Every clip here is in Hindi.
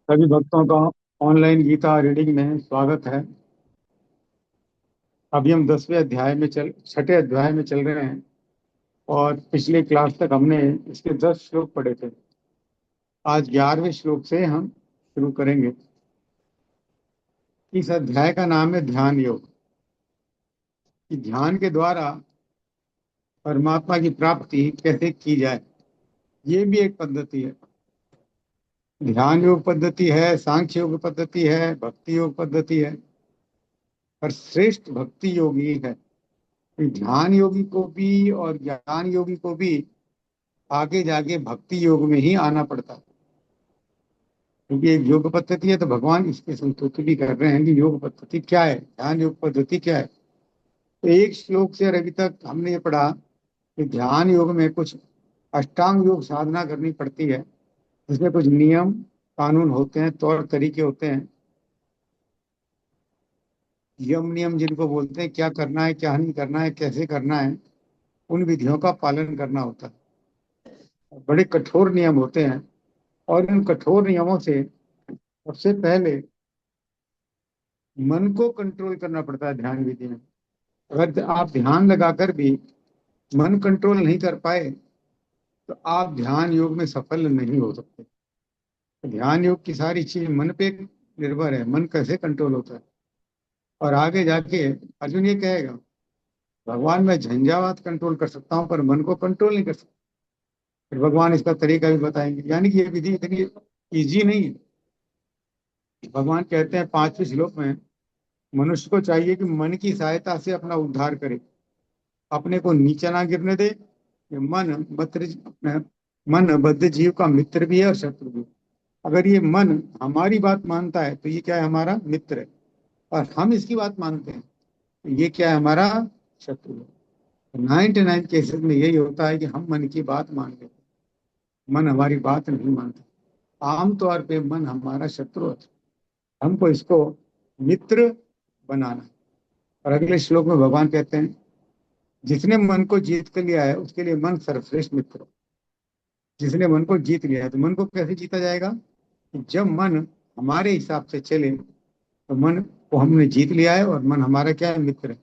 सभी भक्तों का ऑनलाइन गीता रीडिंग में स्वागत है। अभी हम 6ठे अध्याय में चल रहे हैं और पिछले क्लास तक हमने इसके 10 श्लोक पढ़े थे। आज 11वें श्लोक से हम शुरू करेंगे। इस अध्याय का नाम है ध्यान योग। कि ध्यान के द्वारा परमात्मा की प्राप्ति कैसे की जाए, ये भी एक पद्धति है। ध्यान योग पद्धति है, सांख्य योग पद्धति है, भक्ति योग पद्धति है। पर श्रेष्ठ भक्ति योगी है। ध्यान योगी को भी और ज्ञान योगी को भी आगे जाके भक्ति योग में ही आना पड़ता है। क्योंकि एक योग पद्धति है तो भगवान इसकी संस्तुति भी कर रहे हैं कि योग पद्धति क्या है, ध्यान योग पद्धति क्या है। तो एक श्लोक से और अभी तक हमने ये पढ़ा कि ध्यान योग में कुछ अष्टांग योग साधना करनी पड़ती है, जिसमें कुछ नियम कानून होते हैं, तौर तरीके होते हैं। यम नियम जिनको बोलते हैं, क्या करना है क्या नहीं करना है, कैसे करना है, उन विधियों का पालन करना होता है। बड़े कठोर नियम होते हैं और इन कठोर नियमों से सबसे पहले मन को कंट्रोल करना पड़ता है ध्यान विधि में। अगर आप ध्यान लगाकर भी मन कंट्रोल नहीं कर पाए तो आप ध्यान योग में सफल नहीं हो सकते। तो ध्यान योग की सारी चीज मन पे निर्भर है, मन कैसे कंट्रोल होता है। और आगे जाके अर्जुन ये कहेगा, भगवान मैं झंझावात कंट्रोल कर सकता हूँ पर मन को कंट्रोल नहीं कर सकता। फिर भगवान इसका तरीका भी बताएंगे। यानी कि ये विधि इतनी ईजी नहीं है। भगवान कहते हैं 5वें श्लोक में, मनुष्य को चाहिए कि मन की सहायता से अपना उद्धार करे, अपने को नीचे ना गिरने दे। ये मन बद्ध जीव का मित्र भी है और शत्रु भी। अगर ये मन हमारी बात मानता है तो ये क्या है, हमारा मित्र है। और हम इसकी बात मानते हैं तो ये क्या है, हमारा शत्रु है। 99 केसेस में यही होता है कि हम मन की बात मान लेते हैं, मन हमारी बात नहीं मानता। आमतौर पे मन हमारा शत्रु है। हमको इसको मित्र बनाना है। और अगले श्लोक में भगवान कहते हैं, जिसने मन को जीत कर लिया है उसके लिए मन सर्वश्रेष्ठ मित्र है। जिसने मन को जीत लिया है, तो मन को कैसे जीता जाएगा? जब मन हमारे हिसाब से चले तो मन को हमने जीत लिया है और मन हमारा क्या है, मित्र है।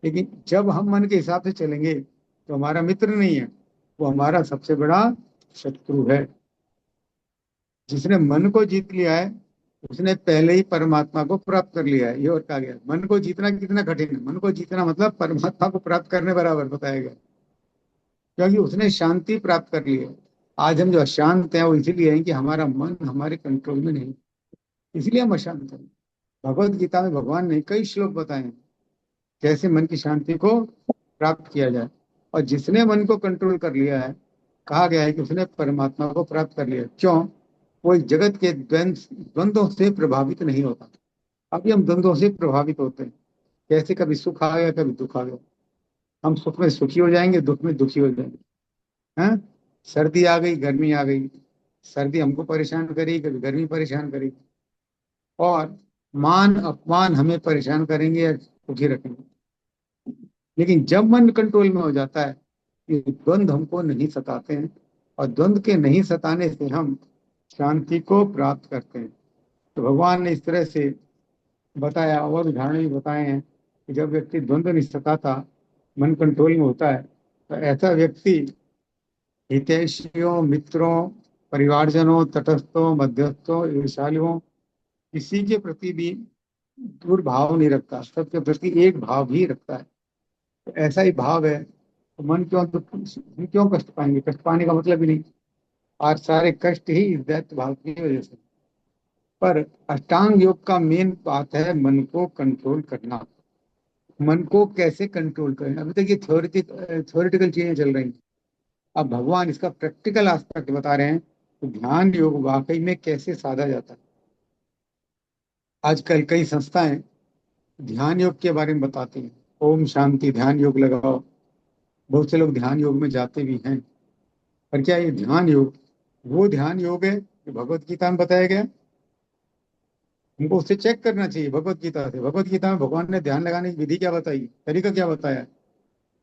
लेकिन जब हम मन के हिसाब से चलेंगे तो हमारा मित्र नहीं है, वो हमारा सबसे बड़ा शत्रु है। जिसने मन को जीत लिया है उसने पहले ही परमात्मा को प्राप्त कर लिया है। ये और कहा गया, मन को जीतना कितना कठिन है। मन को जीतना मतलब परमात्मा को प्राप्त करने बराबर बताया गया। क्योंकि उसने शांति प्राप्त कर ली है। आज हम जो अशांत हैं वो इसीलिए हैं कि हमारा मन हमारे कंट्रोल में नहीं, इसलिए हम अशांत हैं। भगवत गीता में भगवान ने कई श्लोक बताए हैं कैसे मन की शांति को प्राप्त किया जाए। और जिसने मन को कंट्रोल कर लिया है, कहा गया है कि उसने परमात्मा को प्राप्त कर लिया। क्यों? वो इस जगत के द्वंद्वों से प्रभावित नहीं होता। अभी हम द्वंद्वों से प्रभावित होते हैं। कैसे? कभी सुख आ गया, कभी दुख आ गया। हम सुख में सुखी हो जाएंगे, दुख में दुखी हो जाएंगे। हैं? सर्दी आ गई, गर्मी आ गई। सर्दी हमको परेशान करेगी, कभी गर्मी परेशान करेगी। और मान अपमान हमें परेशान करेंगे या सुखी रखेंगे। लेकिन जब मन कंट्रोल में हो जाता है, ये द्वंद्व हमको नहीं सताते हैं। और द्वंद्व के नहीं सताने से हम शांति को प्राप्त करते हैं। तो भगवान ने इस तरह से बताया और उदाहरण भी बताए हैं कि जब व्यक्ति द्वंद्व नहीं सताता, मन कंट्रोल में होता है, तो ऐसा व्यक्ति हितैषियों, मित्रों, परिवारजनों, तटस्थों, मध्यस्थों, ईर्ष्यालुओं, किसी के प्रति भी दुर्भाव नहीं रखता, सबके प्रति एक भाव भी रखता है। तो ऐसा ही भाव है तो मन हम क्यों कष्ट पाएंगे? कष्ट पाने का मतलब ही नहीं। और सारे कष्ट ही इस दैत्य भाव की वजह से। पर अष्टांग योग का मेन बात है मन को कंट्रोल करना। मन को कैसे कंट्रोल करें? अभी तक ये थ्योरेटिकल चीजें चल रही हैं। अब भगवान इसका प्रैक्टिकल एस्पेक्ट बता रहे हैं तो ध्यान योग वाकई में कैसे साधा जाता है। आजकल कई संस्थाएं ध्यान योग के बारे में बताती हैं, ओम शांति ध्यान योग लगाओ। बहुत से लोग ध्यान योग में जाते भी हैं। पर क्या ये ध्यान योग वो ध्यान योग है जो भगवत गीता में बताया गया? हमको उससे चेक करना चाहिए भगवत गीता से। भगवत गीता में भगवान ने ध्यान लगाने की विधि क्या बताई, तरीका क्या बताया?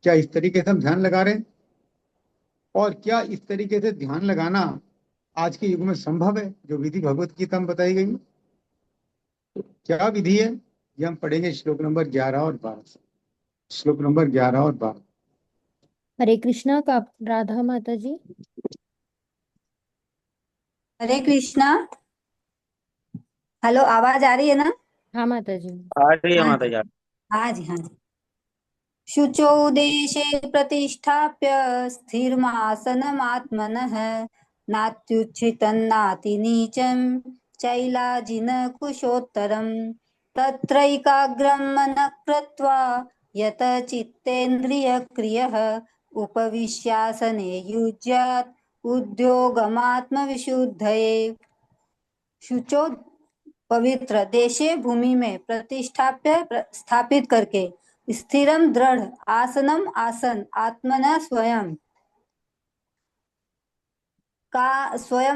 क्या इस तरीके से हम ध्यान लगा रहे हैं? और क्या इस तरीके से ध्यान लगाना आज के युग में संभव है जो विधि भगवत गीता में बताई गई है? तो क्या विधि है, ये हम पढ़ेंगे श्लोक नंबर 11 और 12। श्लोक नंबर 11 और 12। हरे कृष्णा का राधा माता जी। हरे कृष्णा। हेलो, आवाज आ रही है ना? हाँ माता जी। आ रही है हाँ माता जी, जी। हाँ जी, हाँ जी। शुचौ देशे प्रतिष्ठाप्य स्थिरमासनमात्मनः नात्युच्छ्रितन्नातिनीचं चैलाजिनकुशोत्तरम् तत्रैकाग्रं मनः कृत्वा यत चित्तेन्द्रियक्रियः उपविश्यासने युज्यात् उद्योगमात्मविशुद्धये। शुचो पवित्र देशे भूमि में प्रतिष्ठाप्य स्थापित करके स्थिरम दृढ़ आसनम आसन आत्मना स्वयं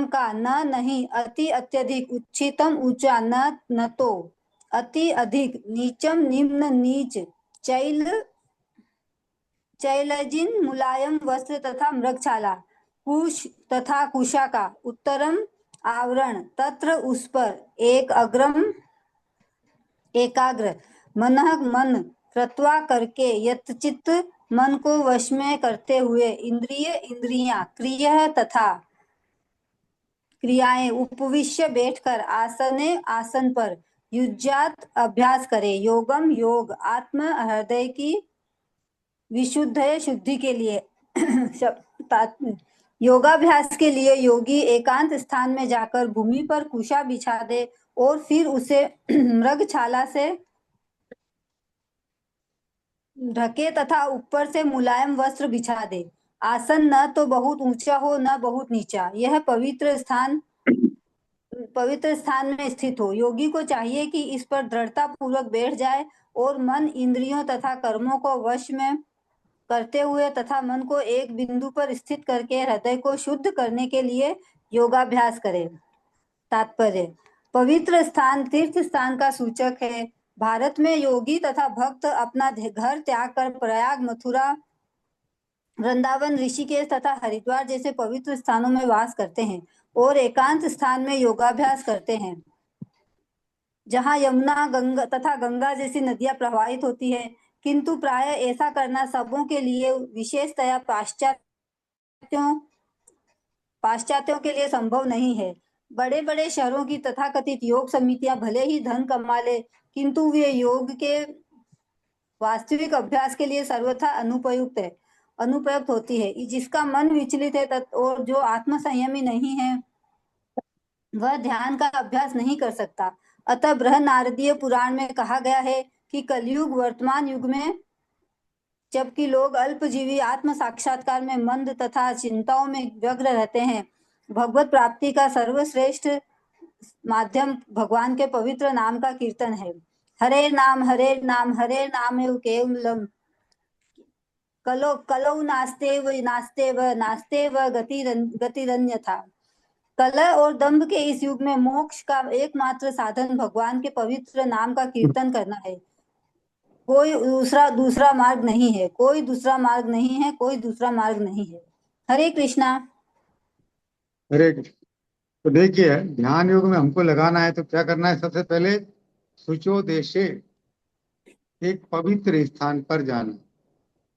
का न नहीं अति अत्यधिक उच्चतम ऊंचा न तो अति अधिक नीचम निम्न नीच चैल चैलजिन मुलायम वस्त्र तथा मृगछाला कुश तथा कुशा का उत्तरम आवरण तत्र उस पर एक अग्रम एकाग्र मन कृत्वा करके यतचित मन को वश में करते हुए इंद्रियां क्रिया तथा क्रियाएं उपविश्य बैठकर आसने आसन पर युज्यात अभ्यास करे योगम योग आत्म हृदय की विशुद्ध शुद्धि के लिए योगाभ्यास के लिए योगी एकांत स्थान में जाकर भूमि पर कुशा बिछा दे और फिर उसे मृगछाला से ढके तथा ऊपर से मुलायम वस्त्र बिछा दे। आसन न तो बहुत ऊंचा हो न बहुत नीचा, यह पवित्र स्थान में स्थित हो। योगी को चाहिए कि इस पर दृढ़ता पूर्वक बैठ जाए और मन इंद्रियों तथा कर्मों को वश में करते हुए तथा मन को एक बिंदु पर स्थित करके हृदय को शुद्ध करने के लिए योगाभ्यास करे। तात्पर्य: पवित्र स्थान तीर्थ स्थान का सूचक है। भारत में योगी तथा भक्त अपना घर त्याग कर प्रयाग, मथुरा, वृंदावन, ऋषिकेश तथा हरिद्वार जैसे पवित्र स्थानों में वास करते हैं और एकांत स्थान में योगाभ्यास करते हैं जहाँ यमुना गंगा तथा गंगा जैसी नदियां प्रवाहित होती है। किंतु प्राय ऐसा करना सबों के लिए, विशेषतया पाश्चात्यों के लिए संभव नहीं है। बड़े बड़े शहरों की तथाकथित योग समितियां भले ही धन कमा ले, किंतु वे योग के वास्तविक अभ्यास के लिए सर्वथा अनुपयुक्त होती है। जिसका मन विचलित है और जो आत्म संयमी नहीं है वह ध्यान का अभ्यास नहीं कर सकता। अतः बृहन्नारदीय पुराण में कहा गया है कि कलयुग वर्तमान युग में, जबकि लोग अल्पजीवी आत्म साक्षात्कार में मंद तथा चिंताओं में व्यग्र रहते हैं, भगवत प्राप्ति का सर्वश्रेष्ठ माध्यम भगवान के पवित्र नाम का कीर्तन है। हरे नाम हरे नाम हरे नाम एव केवलम कलौ नास्तेव नास्तेव नास्तेव गतिरन्यथा। कलह और दंभ के इस युग में मोक्ष का एकमात्र साधन भगवान के पवित्र नाम का कीर्तन करना है। कोई दूसरा मार्ग नहीं है, कोई दूसरा मार्ग नहीं है, कोई दूसरा मार्ग नहीं है। हरे कृष्णा। हरे कृष्ण। तो देखिए, ध्यान योग में हमको लगाना है तो क्या करना है? सबसे पहले शुचो देशे, एक पवित्र स्थान पर जाना।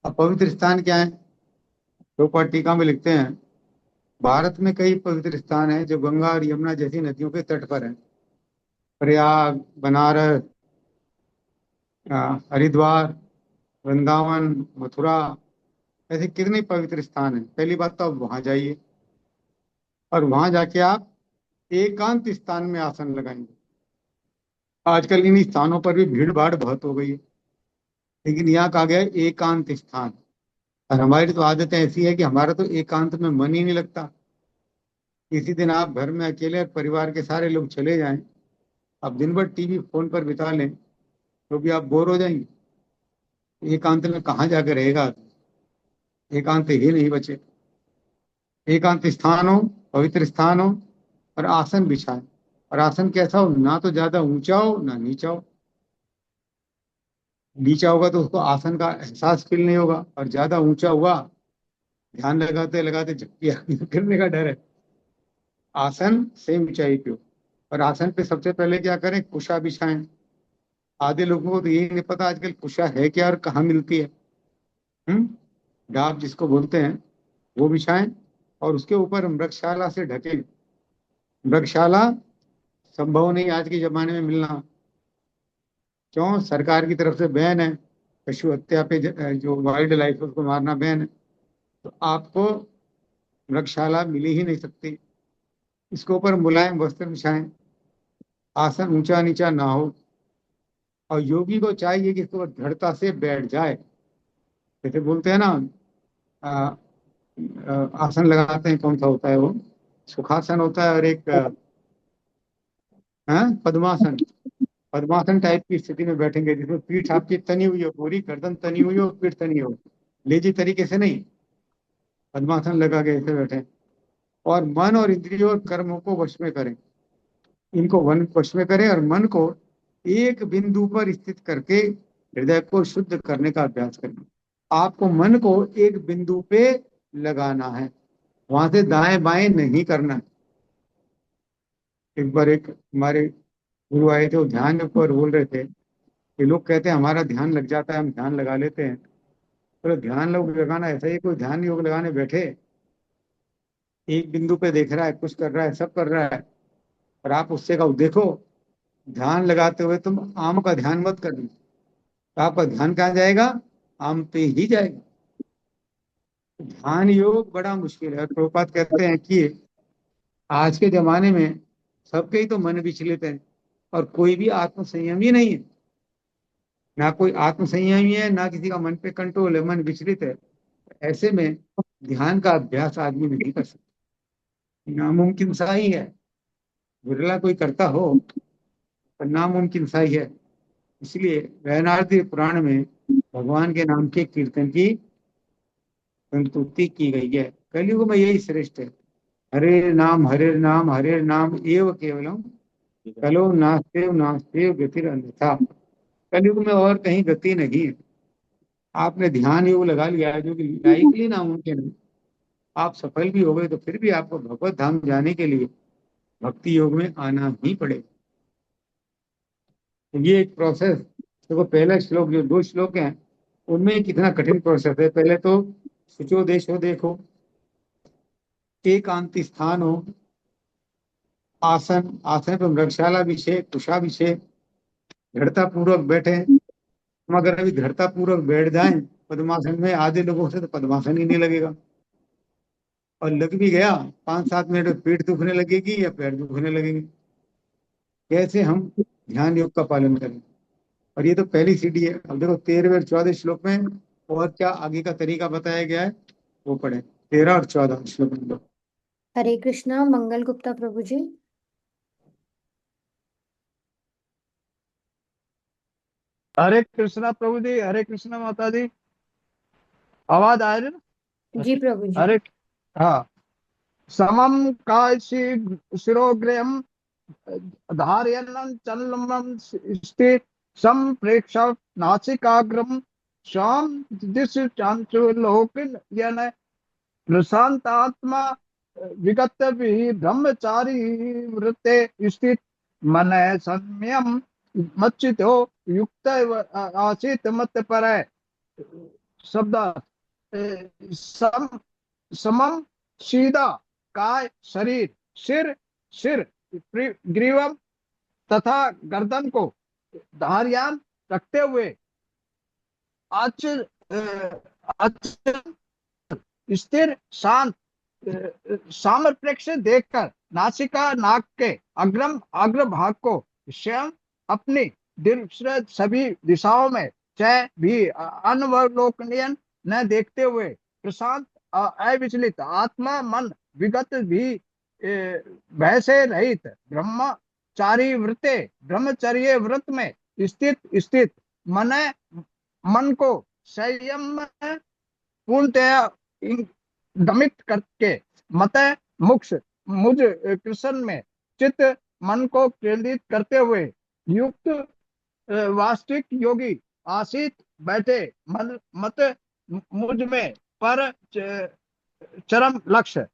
अब पवित्र स्थान क्या है? प्रभुपाद टीका में लिखते हैं, भारत में कई पवित्र स्थान हैं जो गंगा और यमुना जैसी नदियों के तट पर हैं। प्रयाग, बनारस, हरिद्वार, वृंदावन, मथुरा, ऐसे कितने पवित्र स्थान हैं। पहली बात तो आप वहां जाइए और वहां जाके आप एकांत स्थान में आसन लगाएंगे। आजकल इन स्थानों पर भी भीड़ भाड़ बहुत हो गई है, लेकिन यहाँ कहा गया है एकांत स्थान। और हमारी तो आदत ऐसी है कि हमारा तो एकांत में मन ही नहीं लगता। किसी दिन आप घर में अकेले और परिवार के सारे लोग चले जाएं, आप दिन भर टीवी फोन पर बिता लें, तो भी आप बोर हो जाएंगे। एकांत में कहाँ जाकर रहेगा? एकांत ही नहीं बचे। एकांत स्थान हो, पवित्र स्थान हो, और आसन बिछाए। और आसन कैसा हो? ना तो ज्यादा ऊंचा हो ना नीचा हो। नीचा होगा तो उसको आसन का एहसास फील नहीं होगा, और ज्यादा ऊंचा हुआ, ध्यान लगाते लगाते झपकी गिरने का डर है। आसन सेम ऊंचाई पे हो, और आसन पे सबसे पहले क्या करें, कुशा बिछाएं। आधे लोगों को तो यही नहीं पता आजकल कुशा है क्या और कहाँ मिलती है। डाब जिसको बोलते हैं, वो बिछाएं, और उसके ऊपर मृगशाला से ढकें। मृगशाला संभव नहीं आज के जमाने में मिलना। क्यों? सरकार की तरफ से बैन है, पशु हत्या पे जो वाइल्ड लाइफ है उसको मारना बैन है। तो आपको मृगशाला मिल ही नहीं सकती। इसके ऊपर मुलायम वस्त्र बिछाएं, आसन ऊंचा नीचा ना हो, और योगी को चाहिए कि इसके ऊपर दृढ़ता से बैठ जाए। जैसे बोलते हैं ना, आ, आसन लगाते हैं, कौन सा होता है वो, सुखासन होता है, और एक पद्मासन। पद्मासन टाइप की स्थिति में बैठेंगे जिसमें पीठ आपकी तनी हुई हो, पूरी गर्दन तनी हुई हो, पीठ तनी हो, लेजी तरीके से नहीं। पद्मासन लगा के ऐसे बैठे, और मन और इंद्रियों और कर्मों को वश में करें। इनको वन वश में करें, और मन को एक बिंदु पर स्थित करके हृदय को शुद्ध करने का अभ्यास करें। आपको मन को एक बिंदु पे लगाना है, वहां से दाएं बाएं नहीं करना है। एक बार एक हमारे गुरु आए थे, वो ध्यान पर बोल रहे थे कि लोग कहते हैं हमारा ध्यान लग जाता है, हम ध्यान लगा लेते हैं। तो ध्यान लोग लगाना ऐसा ही, कोई ध्यान योग लगाने बैठे, एक बिंदु पे देख रहा है, कुछ कर रहा है, सब कर रहा है, और आप उससे कहो देखो, ध्यान लगाते हुए तुम आम का ध्यान मत करना, तो आपका ध्यान कहाँ जाएगा? आम पे ही जाएगा। ध्यान योग बड़ा मुश्किल है। प्रभुपाद कहते हैं कि आज के जमाने में सबके ही तो मन विचलित है, और कोई भी आत्म संयमी नहीं है। ना कोई आत्म संयमी है, ना किसी का मन पे कंट्रोल है, मन विचलित है। ऐसे में ध्यान का अभ्यास आदमी नहीं कर सकता, नामुमकिन सा ही है। बिरला कोई करता हो, पर नामुमकिन सा ही है। इसलिए वैनार्दी पुराण में भगवान के नाम के कीर्तन की संस्तुति की गई है। कलयुग में यही श्रेष्ठ है। हरे नाम हरे नाम एव केवलम, कलो नास्तेव नास्तेव गतिर अन्यथा। कलयुग में और कहीं गति नहीं है। आपने ध्यान योग लगा लिया है, जो कि लाइकली नामुमकिन है, आप सफल भी हो गए तो फिर भी आपको भगवत धाम जाने के लिए भक्ति योग में आना ही पड़ेगा। तो ये एक प्रोसेस। देखो पहला श्लोक, जो 2 श्लोक हैं, उनमें कितना कठिन प्रोसेस है। पहले तो शुचो देशो देखो, एकांति स्थान हो, आसन, आसन पर मृगशाला विषय, कुशा विषय, दृढ़ता पूर्वक बैठे। हम अगर अभी दृढ़ता पूर्वक बैठ जाएं पद्मासन में, आधे लोगों से तो पद्मासन ही नहीं लगेगा, और लग भी गया 5-7 मिनट में पीठ दुखने लगेगी या पैर दुखने लगेंगे। कैसे हम ध्यान योग का पालन करें? और ये तो पहली सीढ़ी है। अब देखो 13वें और 14 श्लोक में और क्या आगे का तरीका बताया गया है, वो पढ़े 13 और 14 श्लोक में। हरे कृष्णा मंगल गुप्ता प्रभु जी। हरे कृष्णा प्रभु जी, हरे कृष्णा माता जी। आवाज आ रही है ना? जी प्रभु जी। हरे, हाँ। समम कायसी शिरोग्रहम धारयन्नं चलमं स्थित संप्रेक्ष नासिकाग्रम शाम दिश चांचुलोकन यन प्रशांतात्मा विगत भी ब्रह्मचारी वृत्ते स्थित मन संयम मच्चितो युक्त आसित मत पर शब्द सम समम सीधा काय शरीर सिर सिर ग्रीवम तथा गर्दन को धारियान रखते हुए अच स्थिर शांत सामर्थ्य देखकर नासिका नाक के अग्रम अग्र भाग को स्वयं अपनी दृढ़ सभी दिशाओं में चाहे भी अनवलोकनीय न देखते हुए प्रशांत अविचलित आत्मा मन विगत भी भय से रहित ब्रह्मचारी व्रते ब्रह्मचर्य व्रत में स्थित स्थित मन मन को संयम में पूर्णतया दमित करके मत मुक्ष मुझ कृष्ण में चित्त मन को केंद्रित करते हुए युक्त वास्तविक योगी आसित बैठे मन मत मुझ में पर चरम लक्ष्य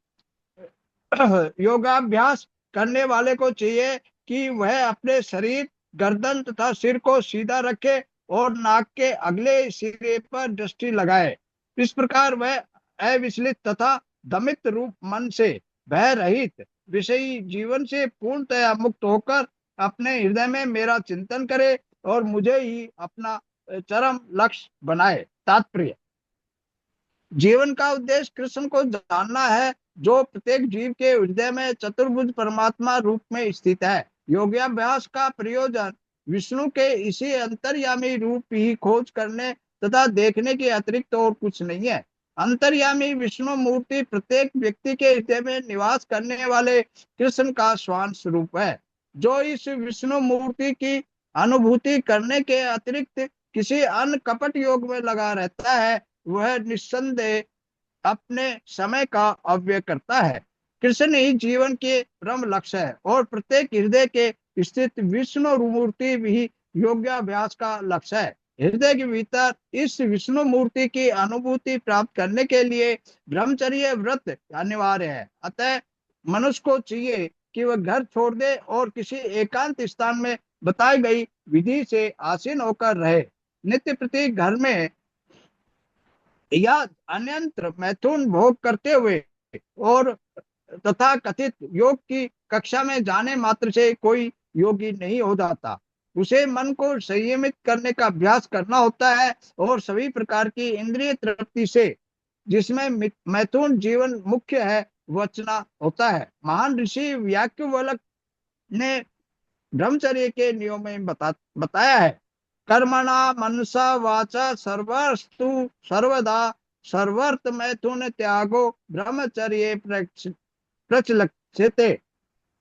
योगाभ्यास करने वाले को चाहिए कि वह अपने शरीर, गर्दन तथा सिर को सीधा रखे और नाक के अगले सिरे पर दृष्टि लगाए। इस प्रकार वह अविचलित तथा दमित रूप मन से, भय रहित, विषयी जीवन से पूर्णतया मुक्त होकर अपने हृदय में मेरा चिंतन करे और मुझे ही अपना चरम लक्ष्य बनाए। तात्पर्य: जीवन का उद्देश्य कृष्ण को जानना है, जो प्रत्येक जीव के हृदय में चतुर्भुज परमात्मा रूप में स्थित है। योगाभ्यास का प्रयोजन विष्णु के इसी अंतर्यामी रूप ही खोज करने तथा देखने के अतिरिक्त और कुछ नहीं है। अंतर्यामी विष्णु मूर्ति प्रत्येक व्यक्ति के हृदय में निवास करने वाले कृष्ण का स्वांश रूप है। जो इस विष्णु मूर्ति की अनुभूति करने के अतिरिक्त किसी अन्य कपट योग में लगा रहता है, वह निस्संदेह अपने समय का अव्यय करता है। कृष्ण ही जीवन के परम लक्ष्य है और प्रत्येक हृदय के स्थित विष्णु मूर्ति भी योगाभ्यास का लक्ष्य है। हृदय के भीतर इस विष्णु मूर्ति की अनुभूति प्राप्त करने के लिए ब्रह्मचर्य व्रत अनिवार्य है। अतः मनुष्य को चाहिए कि वह घर छोड़ दे और किसी एकांत स्थान में बताई गई विधि से आसीन होकर रहे। नित्य प्रति घर में या अन्यंत्र मैथुन भोग करते हुए और तथा कथित योग की कक्षा में जाने मात्र से कोई योगी नहीं हो जाता। उसे मन को संयमित करने का अभ्यास करना होता है और सभी प्रकार की इंद्रिय तृप्ति से, जिसमें मैथुन जीवन मुख्य है, बचना होता है। महान ऋषि याज्ञवल्क्य ने ब्रह्मचर्य के नियम में बताया है: कर्मणा मनसा वाचा सर्वस्तु सर्वदा सर्वर्थ मैथुन त्यागो ब्रह्मचर्य प्रचलते।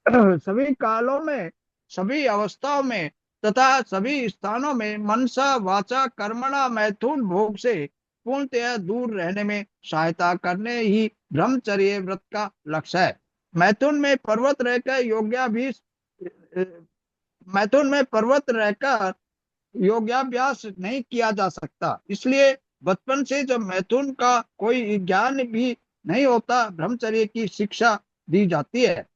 सभी कालों में, सभी अवस्थाओं में तथा सभी स्थानों में मनसा वाचा कर्मणा मैथुन भोग से पूर्णतया दूर रहने में सहायता करने ही ब्रह्मचर्य व्रत का लक्ष्य है। मैथुन में पर्वत रहकर योगाभ्यास नहीं किया जा सकता। इसलिए बचपन से जब मैथुन का कोई ज्ञान भी नहीं होता, ब्रह्मचर्य की शिक्षा दी जाती है।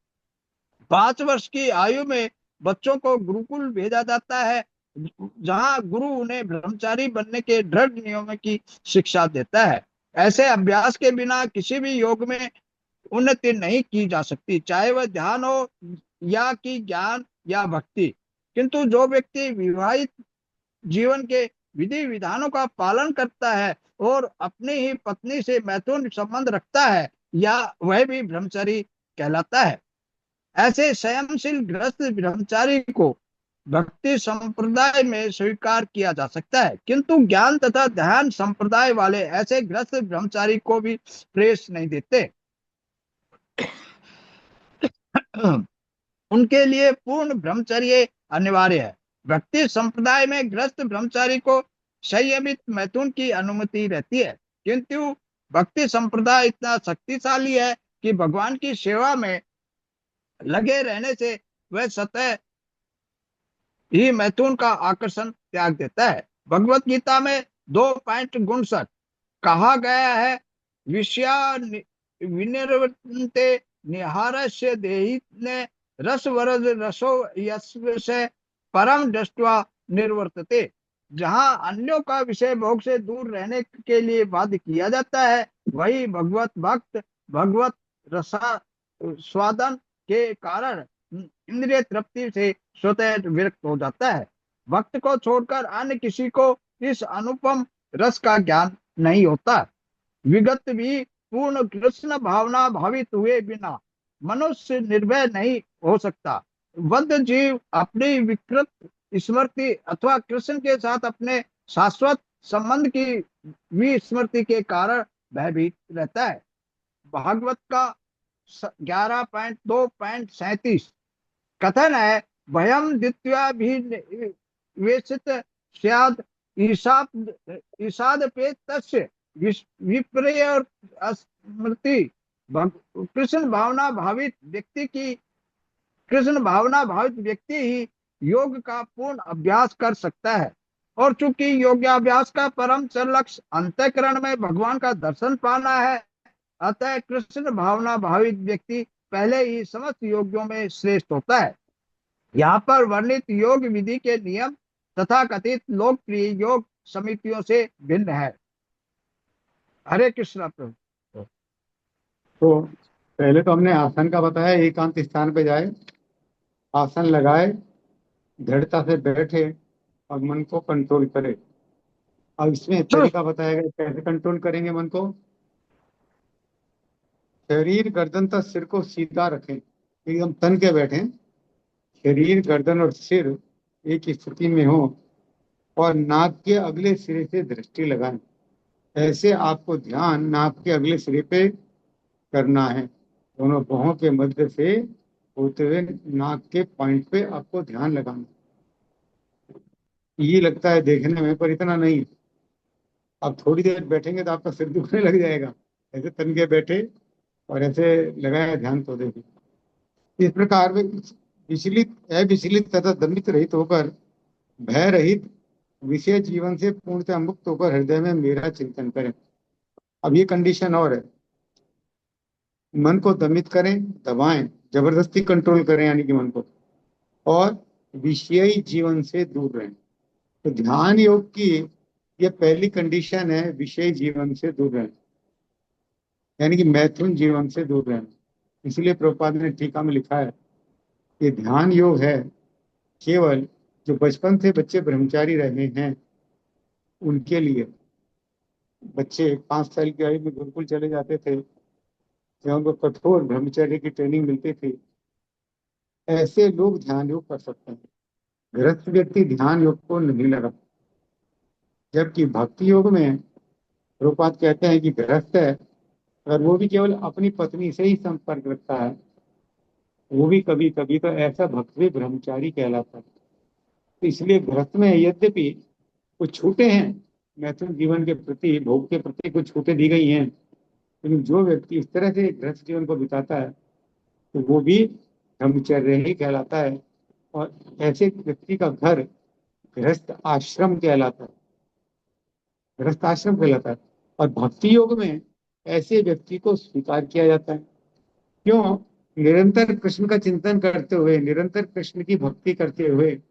5 वर्ष की आयु में बच्चों को गुरुकुल भेजा जाता है, जहां गुरु उन्हें ब्रह्मचारी बनने के दृढ़ नियमों की शिक्षा देता है। ऐसे अभ्यास के बिना किसी भी योग में उन्नति नहीं की जा सकती, चाहे वह ध्यान हो या कि ज्ञान या भक्ति। किंतु जो व्यक्ति विवाहित जीवन के विधि विधानों का पालन करता है और अपनी ही पत्नी से मैथुन संबंध रखता है, या वह भी ब्रह्मचारी कहलाता है। ऐसे संयमशील गृहस्थ ब्रह्मचारी को भक्ति संप्रदाय में स्वीकार किया जा सकता है, किंतु ज्ञान तथा ध्यान संप्रदाय वाले ऐसे गृहस्थ ब्रह्मचारी को भी प्रेस नहीं देते। उनके लिए पूर्ण ब्रह्मचर्य अनिवार्य है। भक्ति संप्रदाय में गृहस्थ ब्रह्मचारी को संयमित मैथुन की अनुमति रहती है, किंतु भक्ति संप्रदाय इतना शक्तिशाली है कि भगवान की सेवा में लगे रहने से वह स्वतः ही मैथुन का आकर्षण त्याग देता है। भगवत गीता में 2.59 कहा गया है: विषया विनिर्वर्तन्ते निहारस्य देहिने रसवरज रसो यस्य परम दृष्ट्वा निर्वर्तते। जहां अन्यों का विषय भोग से दूर रहने के लिए बाध्य किया जाता है, वही भगवत भक्त भगवत रसा स्वादन के कारण इंद्रिय तृप्ति से स्वतः विरक्त हो जाता है। भक्त को छोड़कर अन्य किसी को इस अनुपम रस का ज्ञान नहीं होता। विगत भी पूर्ण कृष्ण भावना भावित हुए बिना मनुष्य निर्भय नहीं हो सकता। बद्ध जीव अपनी विकृत स्मृति अथवा कृष्ण के साथ अपने शाश्वत संबंध की विस्मृति के कारण भयभीत रहता है। भागवत का 11.2.37 कथन है: भयम द्वितीया भी वेशित स्याद ईसाद पे तस्य विपर्य स्मृति। कृष्ण भावना भावित व्यक्ति ही योग का पूर्ण अभ्यास कर सकता है, और चूंकि योगाभ्यास का परम लक्ष्य अंतःकरण में भगवान का दर्शन पाना है, अतः कृष्ण भावना भावित व्यक्ति पहले ही समस्त योगियों में श्रेष्ठ होता है। यहाँ पर वर्णित योग विधि के नियम तथा कथित लोकप्रिय योग समितियों से भिन्न है। हरे कृष्णा प्रभु। तो पहले तो हमने आसन का बताया, एकांत स्थान पे जाए, आसन लगाए, दृढ़ता से बैठे और मन को कंट्रोल करे। अब इसमें तरीका बताया गया कैसे कंट्रोल करेंगे मन को। शरीर गर्दन तक सिर को सीधा रखें, एकदम तन के बैठे, शरीर गर्दन और सिर एक स्थिति में हो और नाक के अगले सिरे से दृष्टि लगाएं। ऐसे आपको ध्यान नाक के अगले सिरे पे करना है। दोनों बाहों के मध्य से होते हुए नाक के पॉइंट पे आपको ध्यान लगाना। ये लगता है देखने में, पर इतना नहीं। अब थोड़ी देर बैठेंगे तो आपका सिर दुखने लग जाएगा। ऐसे तन के बैठे और ऐसे लगाया ध्यान, तो देखिए इस प्रकार वे विचलित अविचलित तथा दमित रहित होकर, भय रहित, विषय जीवन से पूर्णतः मुक्त होकर हृदय में मेरा चिंतन करें। अब ये कंडीशन और है, मन को दमित करें, दबाएं, जबरदस्ती कंट्रोल करें यानी कि मन को, और विषयी जीवन से दूर रहें। तो ध्यान योग की ये पहली कंडीशन है, विषय जीवन से दूर रहना, यानी कि मैथुन जीवन से दूर रहना। इसलिए प्रभुपाद ने टीका में लिखा है कि ध्यान योग है केवल जो बचपन से बच्चे ब्रह्मचारी रहे हैं उनके लिए। बच्चे 5 साल की आयु में गुरुकुल चले जाते थे, जहाँ उनको कठोर ब्रह्मचर्य की ट्रेनिंग मिलती थी, ऐसे लोग ध्यान योग कर सकते हैं। गृहस्थ व्यक्ति ध्यान योग को नहीं लगा। जबकि भक्ति योग में प्रभुपाद कहते हैं कि गृहस्थ है, अगर वो भी केवल अपनी पत्नी से ही संपर्क रखता है, वो भी कभी कभी तो ऐसा भक्त भी ब्रह्मचारी कहलाता है। तो इसलिए गृहस्थ में यद्यपि कुछ छूटे हैं, मैथुन जीवन के प्रति, भोग के प्रति कुछ छूटे दी गई हैं, लेकिन जो व्यक्ति इस तरह से गृहस्थ जीवन को बिताता है तो वो भी ब्रह्मचर्य ही कहलाता है। और ऐसे व्यक्ति का घर गृहस्थ आश्रम कहलाता है, गृहस्थ आश्रम कहलाता है। और भक्ति योग में ऐसे व्यक्ति को स्वीकार किया जाता है। क्यों? निरंतर कृष्ण का चिंतन करते हुए, निरंतर कृष्ण की भक्ति करते हुए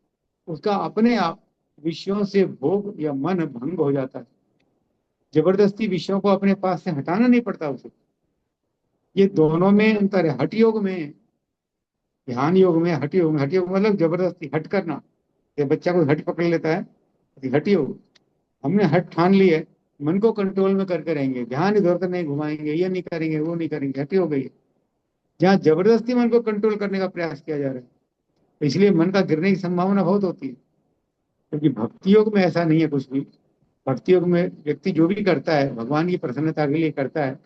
उसका अपने आप विषयों से भोग या मन भंग हो जाता है। जबरदस्ती विषयों को अपने पास से हटाना नहीं पड़ता उसे। ये दोनों में अंतर है। हठ योग में, ध्यान योग में, हठ योग में, हठ योग मतलब जबरदस्ती हट करना। ये बच्चा कोई हट पकड़ लेता है, हठ योग। हमने हट ठान ली है, मन को कंट्रोल में करके रहेंगे, ध्यान इधर उधर नहीं घुमाएंगे, ये नहीं करेंगे, वो नहीं करेंगे, हट हो गई है। जहाँ जबरदस्ती मन को कंट्रोल करने का प्रयास किया जा रहा है, तो इसलिए मन का गिरने की संभावना बहुत होती है। क्योंकि भक्ति योग में ऐसा नहीं है कुछ भी। भक्ति योग में व्यक्ति जो भी करता है भगवान की प्रसन्नता के लिए करता है,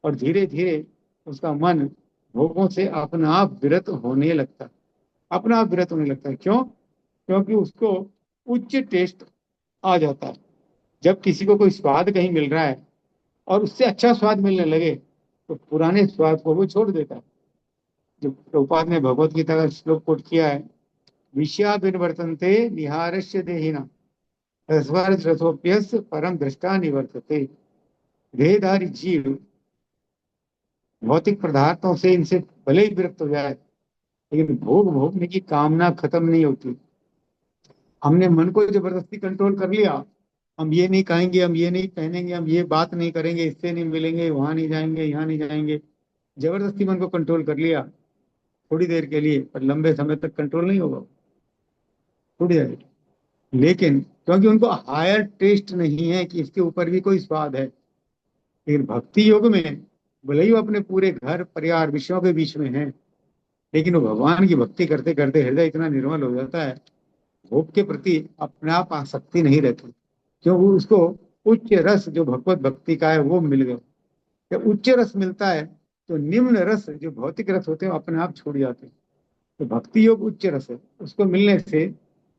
और धीरे धीरे उसका मन भोगों से अपना आप विरत होने लगता है, अपना आप विरत होने लगता है। क्यों? क्योंकि उसको उच्च टेस्ट आ जाता है। जब किसी को कोई स्वाद कहीं मिल रहा है और उससे अच्छा स्वाद मिलने लगे तो पुराने स्वाद को वो छोड़ देता है। जो प्रभुपाद ने भगवत गीता का श्लोक कोट किया है, विषया विनिवर्तन्ते निहारस्य देहिना रसवर्ज रसोप्यस परम दृष्टा निवर्तते। देहधारी जीव भौतिक पदार्थों से इनसे भले ही विरक्त हो जाए, लेकिन भोग भोगने की कामना खत्म नहीं होती। हमने मन को जबरदस्ती कंट्रोल कर लिया, हम ये नहीं खाएंगे, हम ये नहीं पहनेंगे, हम ये बात नहीं करेंगे, इससे नहीं मिलेंगे, वहां नहीं जाएंगे, यहाँ नहीं जाएंगे। जबरदस्ती मन को कंट्रोल कर लिया थोड़ी देर के लिए, पर लंबे समय तक कंट्रोल नहीं होगा, टूट जाएगा। लेकिन क्योंकि उनको हायर टेस्ट नहीं है कि इसके ऊपर भी कोई स्वाद है। लेकिन भक्ति योग में भले ही वो अपने पूरे घर परिवार विषयों के बीच में है, लेकिन वो भगवान की भक्ति करते करते हृदय इतना निर्मल हो जाता है, भोग के प्रति अपने आप आसक्ति नहीं रहती। क्योंकि उसको उच्च रस जो भगवत भक्ति का है वो मिल गया। जब उच्च रस मिलता है तो निम्न रस जो भौतिक रस होते हैं अपने आप छूट जाते हैं। तो भक्ति योग उच्च रस है, उसको मिलने से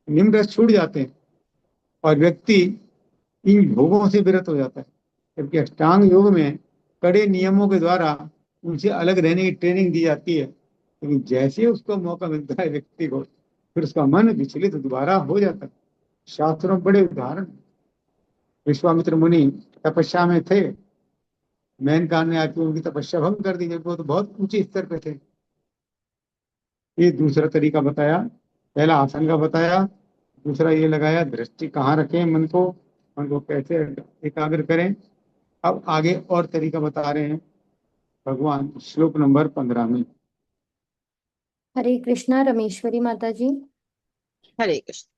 निम्न रस छूट जाते हैं और व्यक्ति इन भोगों से विरत हो जाता है। जबकि अष्टांग योग में कड़े नियमों के द्वारा उनसे अलग रहने की ट्रेनिंग दी जाती है, लेकिन जैसे उसको मौका मिलता है व्यक्ति को, फिर उसका मन विचलित दोबारा हो जाता है। शास्त्रों में बड़े उदाहरण। विश्वामित्र मुनि तपस्या में थे, मैनकान ने आके उनकी तपस्या भंग कर दी, जब वो तो बहुत ऊंचे स्तर पे थे। ये दूसरा तरीका बताया। पहला आसन का बताया, दूसरा ये लगाया दृष्टि कहाँ रखें मन को कैसे एकाग्र करें। अब आगे और तरीका बता रहे हैं भगवान श्लोक नंबर 15 में। हरे कृष्णा रमेश्वरी माता जी। हरे कृष्ण।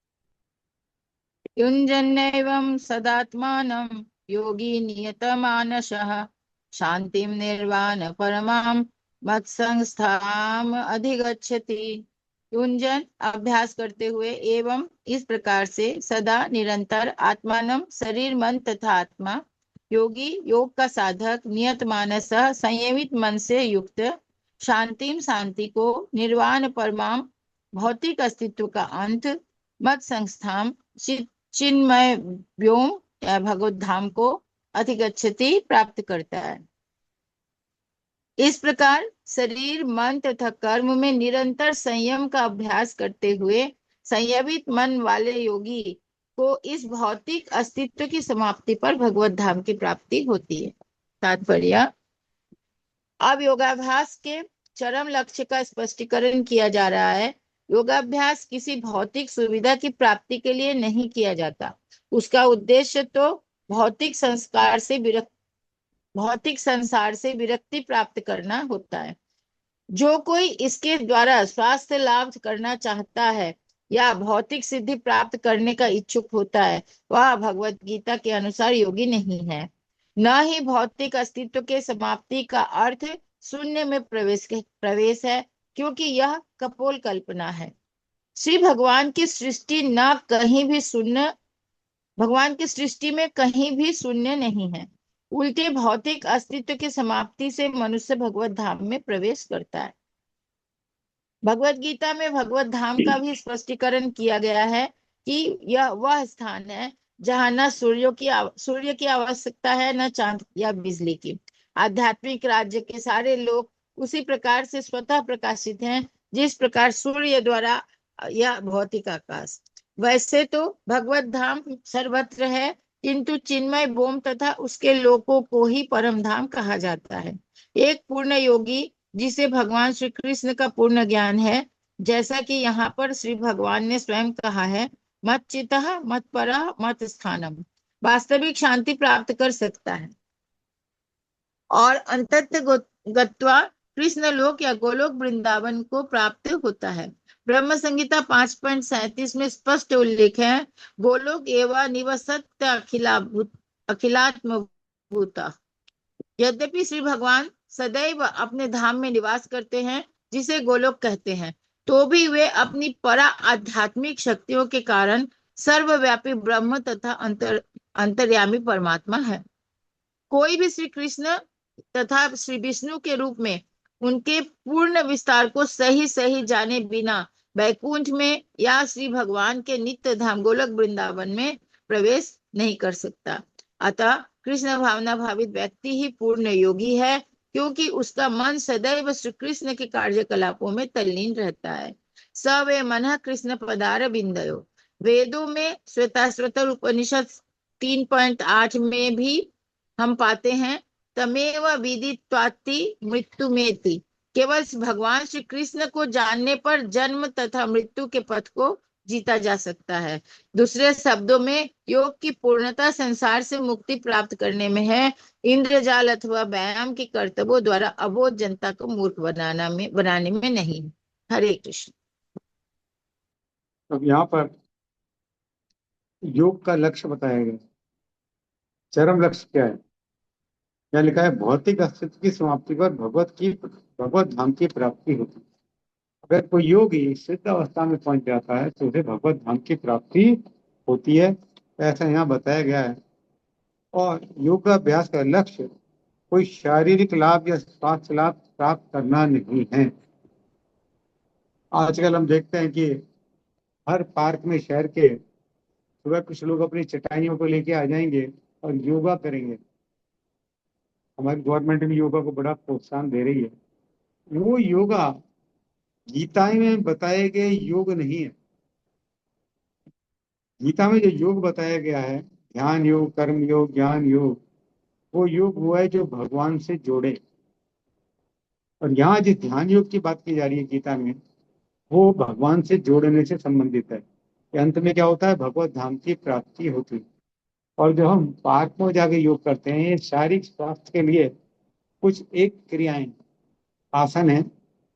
युञ्जन्नैवं सदात्मानं योगी नियतमानसः शान्तिं निर्वाण परमां मत्संस्थाम अधिगच्छति। युंजन अभ्यास करते हुए एवं इस प्रकार से सदा निरंतर आत्मानं शरीर मन तथा आत्मा, योगी योग का साधक, नियत मानस संयमित मन से युक्त, शांतिम शांति को, निर्वाण परमाम भौतिक अस्तित्व का अंत, मत संस्थाम चिन्मय व्योम या भगवत धाम को अधिगच्छति प्राप्त करता है। इस प्रकार शरीर मन तथा कर्म में निरंतर संयम का अभ्यास करते हुए संयमित मन वाले योगी को इस भौतिक अस्तित्व की समाप्ति पर भगवत धाम की प्राप्ति होती है। तात्पर्य। अब योगाभ्यास के चरम लक्ष्य का स्पष्टीकरण किया जा रहा है। योगाभ्यास किसी भौतिक सुविधा की प्राप्ति के लिए नहीं किया जाता। उसका उद्देश्य तो भौतिक संसार से विरक्ति प्राप्त करना होता है। जो कोई इसके द्वारा स्वास्थ्य लाभ करना चाहता है या भौतिक सिद्धि प्राप्त करने का इच्छुक होता है, वह भगवत गीता के अनुसार योगी नहीं है। न ही भौतिक अस्तित्व के समाप्ति का अर्थ शून्य में प्रवेश है, क्योंकि यह कपोल कल्पना है। श्री भगवान की सृष्टि में कहीं भी शून्य नहीं है। उल्टे भौतिक अस्तित्व की समाप्ति से मनुष्य भगवत धाम में प्रवेश करता है। भगवत गीता में भगवत धाम का भी स्पष्टीकरण किया गया है कि यह वह स्थान है जहाँ न सूर्य की आवश्यकता है, न चांद या बिजली की। आध्यात्मिक राज्य के सारे लोग उसी प्रकार से स्वतः प्रकाशित हैं, जिस प्रकार सूर्य द्वारा यह भौतिक आकाश। वैसे तो भगवत धाम सर्वत्र है, किंतु चिन्मय बोम तथा उसके लोकों को ही परम धाम कहा जाता है। एक पूर्ण योगी जिसे भगवान श्री कृष्ण का पूर्ण ज्ञान है, जैसा कि यहाँ पर श्री भगवान ने स्वयं कहा है, मत चितः मत परः मत स्थानम, वास्तविक शांति प्राप्त कर सकता है और अंततः गत्वा कृष्ण लोक या गोलोक वृंदावन को प्राप्त होता है। ब्रह्म संहिता 5.37 में स्पष्ट उल्लेख है, गोलोक एवं निवसत अखिलात्म भूता। यद्यपि श्री भगवान सदैव अपने धाम में निवास करते हैं, जिसे गोलोक कहते हैं, तो भी वे अपनी परा आध्यात्मिक शक्तियों के कारण सर्वव्यापी ब्रह्म तथा अंतर्यामी परमात्मा है। कोई भी श्री कृष्ण तथा श्री विष्णु के रूप में उनके पूर्ण विस्तार को सही सही जाने बिना वैकुंठ में या श्री भगवान के नित्य धाम गोलोक वृंदावन में प्रवेश नहीं कर सकता। अतः कृष्ण भावना भावित व्यक्ति ही पूर्ण योगी है, क्योंकि उसका मन सदैव श्री कृष्ण के कार्यकलापों में तल्लीन रहता है। स वे मन कृष्ण पदार बिंदयो। वेदों में श्वेताश्वतर उपनिषद 3.8 में भी हम पाते हैं, तमेव विदित्वाति मृत्युमेति। केवल भगवान श्री कृष्ण को जानने पर जन्म तथा मृत्यु के पथ को जीता जा सकता है। दूसरे शब्दों में योग की पूर्णता संसार से मुक्ति प्राप्त करने में है, इंद्रजाल अथवा व्यायाम के कर्तव्यों द्वारा अबोध जनता को मूर्ख बनाने में नहीं। हरे कृष्ण। अब यहाँ पर योग का लक्ष्य बताया गया। चरम लक्ष्य क्या है? क्या लिखा है? भौतिक अस्तित्व की समाप्ति पर भगवत धाम की प्राप्ति होती है। अगर कोई योगी सिद्ध अवस्था में पहुंच जाता है तो उसे भगवत धाम की प्राप्ति होती है, ऐसा यहाँ बताया गया है। और योगाभ्यास का लक्ष्य कोई शारीरिक लाभ या स्वास्थ्य लाभ प्राप्त करना नहीं है। आजकल हम देखते हैं कि हर पार्क में शहर के सुबह कुछ लोग अपनी चटाइयों को लेके आ जाएंगे और योगा करेंगे। हमारी गवर्नमेंट भी योगा को बड़ा प्रोत्साहन दे रही है। वो योगा गीता में बताए गए योग नहीं है। गीता में जो योग बताया गया है, ध्यान योग, कर्म योग, ज्ञान योग, वो योग हुआ है जो भगवान से जोड़े। और यहाँ जिस ध्यान योग की बात की जा रही है गीता में, वो भगवान से जोड़ने से संबंधित है। कि अंत में क्या होता है, भगवत धाम की प्राप्ति होती है। और जो हम पार्क में जाके योग करते हैं, ये शारीरिक स्वास्थ्य के लिए कुछ एक क्रियाएं, आसन है,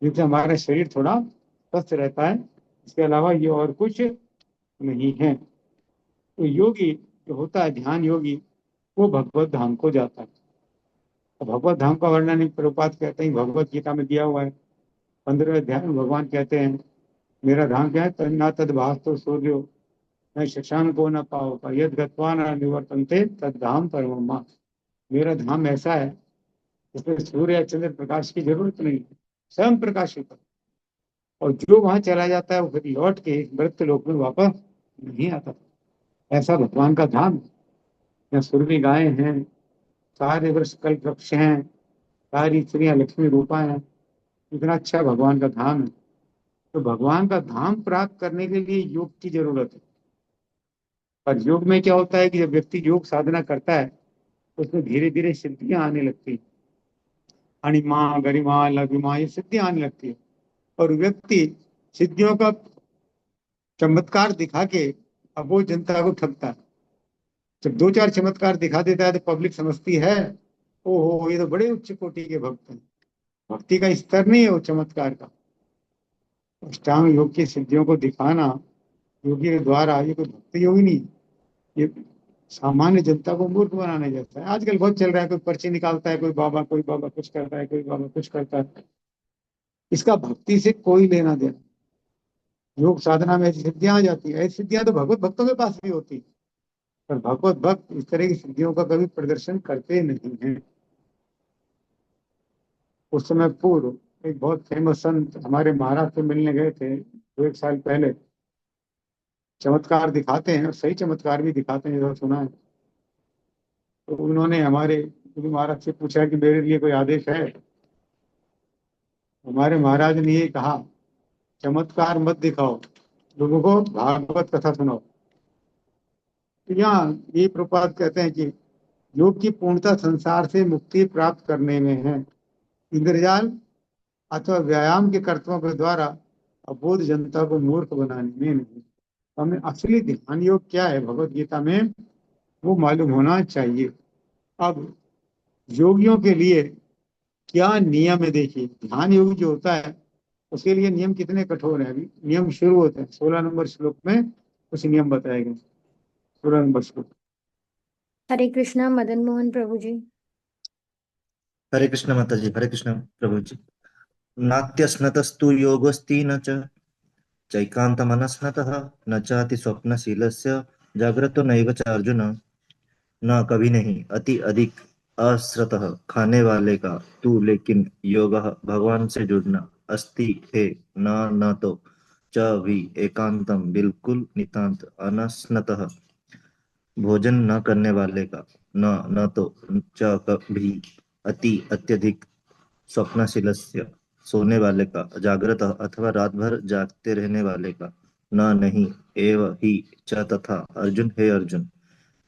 जिनसे हमारा शरीर थोड़ा स्वस्थ रहता है। इसके अलावा ये और कुछ नहीं है। तो योगी जो होता है, ध्यान योगी, वो भगवत धाम को जाता है। तो भगवत धाम का वर्णन प्रभुपाद कहते हैं, भगवत गीता में दिया हुआ है। 15वें अध्याय में भगवान कहते हैं, मेरा धाम क्या है, तन्ना तद भास तो सूर्यो न शशांको न पाओ का यद गत्वा न निवर्तन्ते तद धाम परमम मम। मेरा धाम ऐसा है, इसमें सूर्य या चंद्र प्रकाश की जरूरत नहीं है, स्वयं प्रकाशित है। और जो वहां चला जाता है वो फिर लौट के मृत्यु लोक में वापस नहीं आता। ऐसा भगवान का धाम है। यहाँ सुरभि गायें हैं, सारे वृक्ष कल्प वृक्ष हैं, सारी स्त्रियां लक्ष्मी रूपा हैं। इतना अच्छा भगवान का धाम है। तो भगवान का धाम प्राप्त करने के लिए योग की जरूरत है। और योग में क्या होता है कि जब व्यक्ति योग साधना करता है तो उसमें धीरे धीरे सिद्धियां आने लगती हैं। अणिमा, गरिमा, लघिमा, ये सिद्धियां आने लगती है। और व्यक्ति सिद्धियों का चमत्कार दिखा के अब वो जनता को ठगता है। जब दो चार चमत्कार दिखा देता है तो पब्लिक समझती है, ओहो ये तो बड़े उच्च कोटि के भक्त हैं। भक्ति का स्तर नहीं है वो चमत्कार का। अष्टांग योग की सिद्धियों को दिखाना योगी के द्वारा, ये कोई भक्ति योगी नहीं, ये सामान्य जनता को मूर्ख बनाने जैसा है। आजकल बहुत चल रहा है, कोई पर्ची निकालता है, कोई बाबा कुछ करता है, कोई बाबा कुछ करता है। इसका भक्ति से कोई लेना देना। योग साधना में ऐसी सिद्धियां आ जाती है, ऐसी सिद्धियां तो भगवत भक्तों के पास भी होती है, पर भगवत भक्त इस तरह की सिद्धियों का कभी प्रदर्शन करते नहीं हैं। उस समय पूर्व एक बहुत फेमस संत हमारे महाराज से मिलने गए थे 1 साल पहले। चमत्कार दिखाते हैं और सही चमत्कार भी दिखाते हैं, जैसा सुना है। तो उन्होंने हमारे गुरु महाराज से पूछा कि मेरे लिए कोई आदेश है। हमारे महाराज ने ये कहा, चमत्कार मत दिखाओ, लोगों को भागवत कथा सुनाओ। तो यहाँ ये प्रभुपाद कहते हैं कि योग की पूर्णता संसार से मुक्ति प्राप्त करने में है, इंद्रजाल अथवा व्यायाम के कर्तव्यों के द्वारा अबोध जनता को मूर्ख बनाने में नहीं। हमें असली ध्यान योग क्या है भगवत गीता में, वो मालूम होना चाहिए। अब योगियों के लिए क्या नियम है, देखिए ध्यान योगी जो होता है उसके लिए नियम कितने कठोर है। अभी नियम शुरू होते हैं 16 नंबर श्लोक में, कुछ नियम बताए गए। 16 नंबर श्लोक। हरे कृष्णा मदन मोहन प्रभु जी। हरे कृष्ण माता जी, हरे कृष्ण प्रभु जी। नात्यस्नतस्तु योगस्ति न च चैकान्तमनस्नतः न चाति स्वप्नशीलस्य जाग्रतो नैव च अर्जुन। न कभी नहीं, अति अधिक असृतः खाने वाले का तू, लेकिन योग भगवान से जुड़ना अस्ति है न तो च भी एकांतम बिल्कुल नितांत अनस्नतः भोजन न करने वाले का न तो च कभी अति अत्यधिक स्वप्नशीलस्य सोने वाले का जागृत अथवा रात भर जागते रहने वाले का न नहीं एव ही च तथा अर्जुन, हे अर्जुन,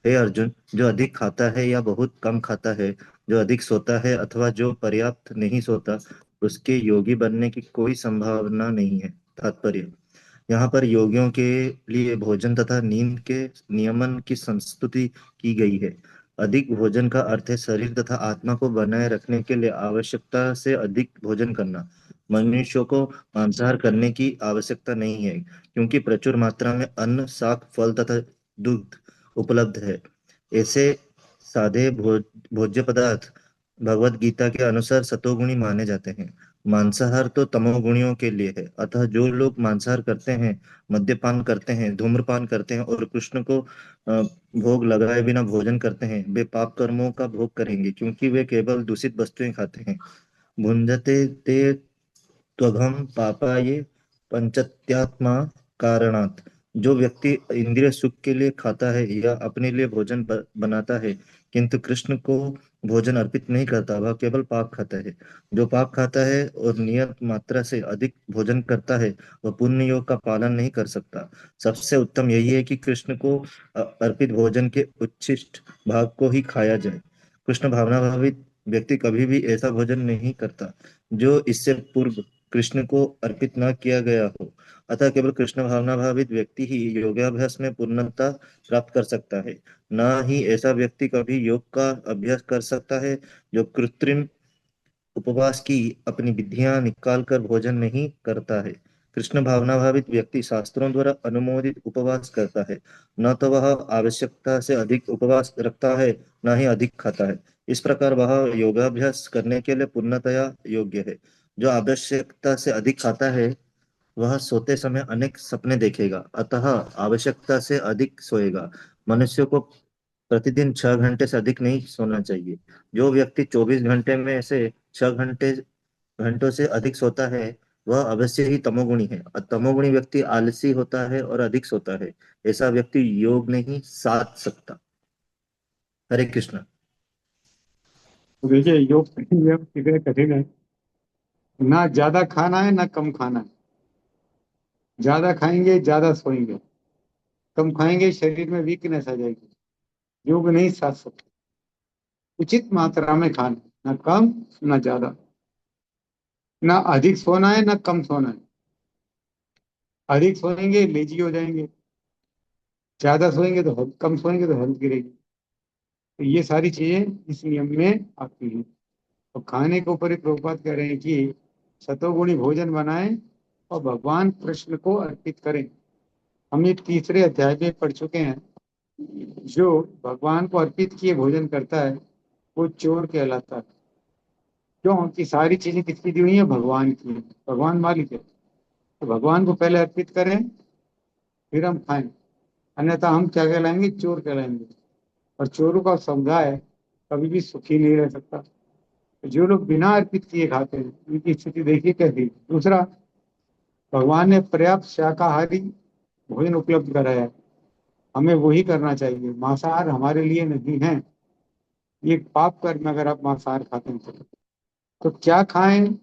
हे अर्जुन, जो अधिक खाता है या बहुत कम खाता है, जो अधिक सोता है अथवा जो पर्याप्त नहीं सोता, उसके योगी बनने की कोई संभावना नहीं है। तात्पर्य, यहाँ पर योगियों के लिए भोजन तथा नींद के नियमन की संस्तुति की गई है। अधिक भोजन का अर्थ है शरीर तथा आत्मा को बनाए रखने के लिए आवश्यकता से अधिक भोजन करना। मनुष्यों को मांसाहार करने की आवश्यकता नहीं है, क्योंकि प्रचुर मात्रा में अन्न, शाक, फल तथा दूध उपलब्ध है। ऐसे सादे भोज्य पदार्थ भगवत गीता के अनुसार सतोगुणी माने जाते हैं। मांसाहार तो तमोगुणियों के लिए है। अतः जो लोग मांसाहार करते हैं, मद्यपान करते हैं, धूम्रपान करते हैं और कृष्ण को भोग लगाए बिना भोजन करते हैं, वे पाप कर्मों का भोग करेंगे, क्योंकि वे केवल दूषित वस्तुएं खाते हैं। भुंजते ते त्वघम पापाये पंचत्यात्मा कारणात्। जो व्यक्ति इंद्रिय सुख के लिए खाता है या अपने लिए भोजन बनाता है, किंतु कृष्ण को भोजन अर्पित नहीं करता, वह केवल पाप खाता है। जो पाप खाता है और नियत मात्रा से अधिक भोजन करता है, वह पुण्य योग का पालन नहीं कर सकता। सबसे उत्तम यही है कि कृष्ण को अर्पित भोजन के उच्छिष्ट भाग को ही खाया जाए। कृष्ण भावना भावित व्यक्ति कभी भी ऐसा भोजन नहीं करता जो इससे पूर्व कृष्ण को अर्पित न किया गया हो। अतः केवल कृष्ण भावना भावित व्यक्ति ही योगाभ्यास में पूर्णता प्राप्त कर सकता है। न ही ऐसा व्यक्ति कभी योग का अभ्यास कर सकता है जो कृत्रिम उपवास की अपनी विधियां निकाल कर भोजन नहीं करता है। कृष्ण भावना भावित व्यक्ति शास्त्रों द्वारा अनुमोदित उपवास करता है। न तो वह आवश्यकता से अधिक उपवास रखता है, न ही अधिक खाता है। इस प्रकार वह योगाभ्यास करने के लिए पूर्णतया योग्य है। जो आवश्यकता से अधिक खाता है वह सोते समय अनेक सपने देखेगा, अतः आवश्यकता से अधिक सोएगा। मनुष्य को प्रतिदिन 6 घंटे से अधिक नहीं सोना चाहिए। जो व्यक्ति 24 घंटे में से 6 घंटों से अधिक सोता है वह अवश्य ही तमोगुणी है। और तमोगुणी व्यक्ति आलसी होता है और अधिक सोता है। ऐसा व्यक्ति योग नहीं साध सकता। हरे कृष्ण। तो देखिए, योग के नियम कितने कठिन है। ना ज्यादा खाना है ना कम खाना है। ज्यादा खाएंगे ज्यादा सोएंगे, कम खाएंगे शरीर में वीकनेस आ जाएगी। योग नहीं साध सकते। उचित मात्रा में खाना, ना कम ना ज्यादा। ना अधिक सोना है ना कम सोना है। अधिक सोएंगे लेजी हो जाएंगे, ज्यादा सोएंगे तो हेल्थ, कम सोएंगे तो हेल्थ गिरेगी। तो ये सारी चीजें इस नियम में आती हैं। तो खाने के ऊपर ही प्रभुपाद कह रहे हैं कि सतोगुणी भोजन बनाएं और भगवान कृष्ण को अर्पित करें। हम ये तीसरे अध्याय में पढ़ चुके हैं। जो भगवान को अर्पित किए भोजन करता है वो चोर कहलाता है। क्यों कि सारी चीजें किसकी दी हुई है? भगवान की है। भगवान मालिक है, तो भगवान को पहले अर्पित करें फिर हम खाएं, अन्यथा हम क्या कहलाएंगे? चोर कहलाएंगे। और चोरों का समुदाय कभी भी सुखी नहीं रह सकता। तो जो लोग बिना अर्पित किए खाते हैं उनकी स्थिति देखिए कैसी। दूसरा, भगवान ने पर्याप्त शाकाहारी भोजन उपलब्ध कराया है, हमें वही करना चाहिए। मांसाहार हमारे लिए नहीं है। ये पाप कर्म है अगर आप मांसाहार खाते हैं तो क्या खाएं,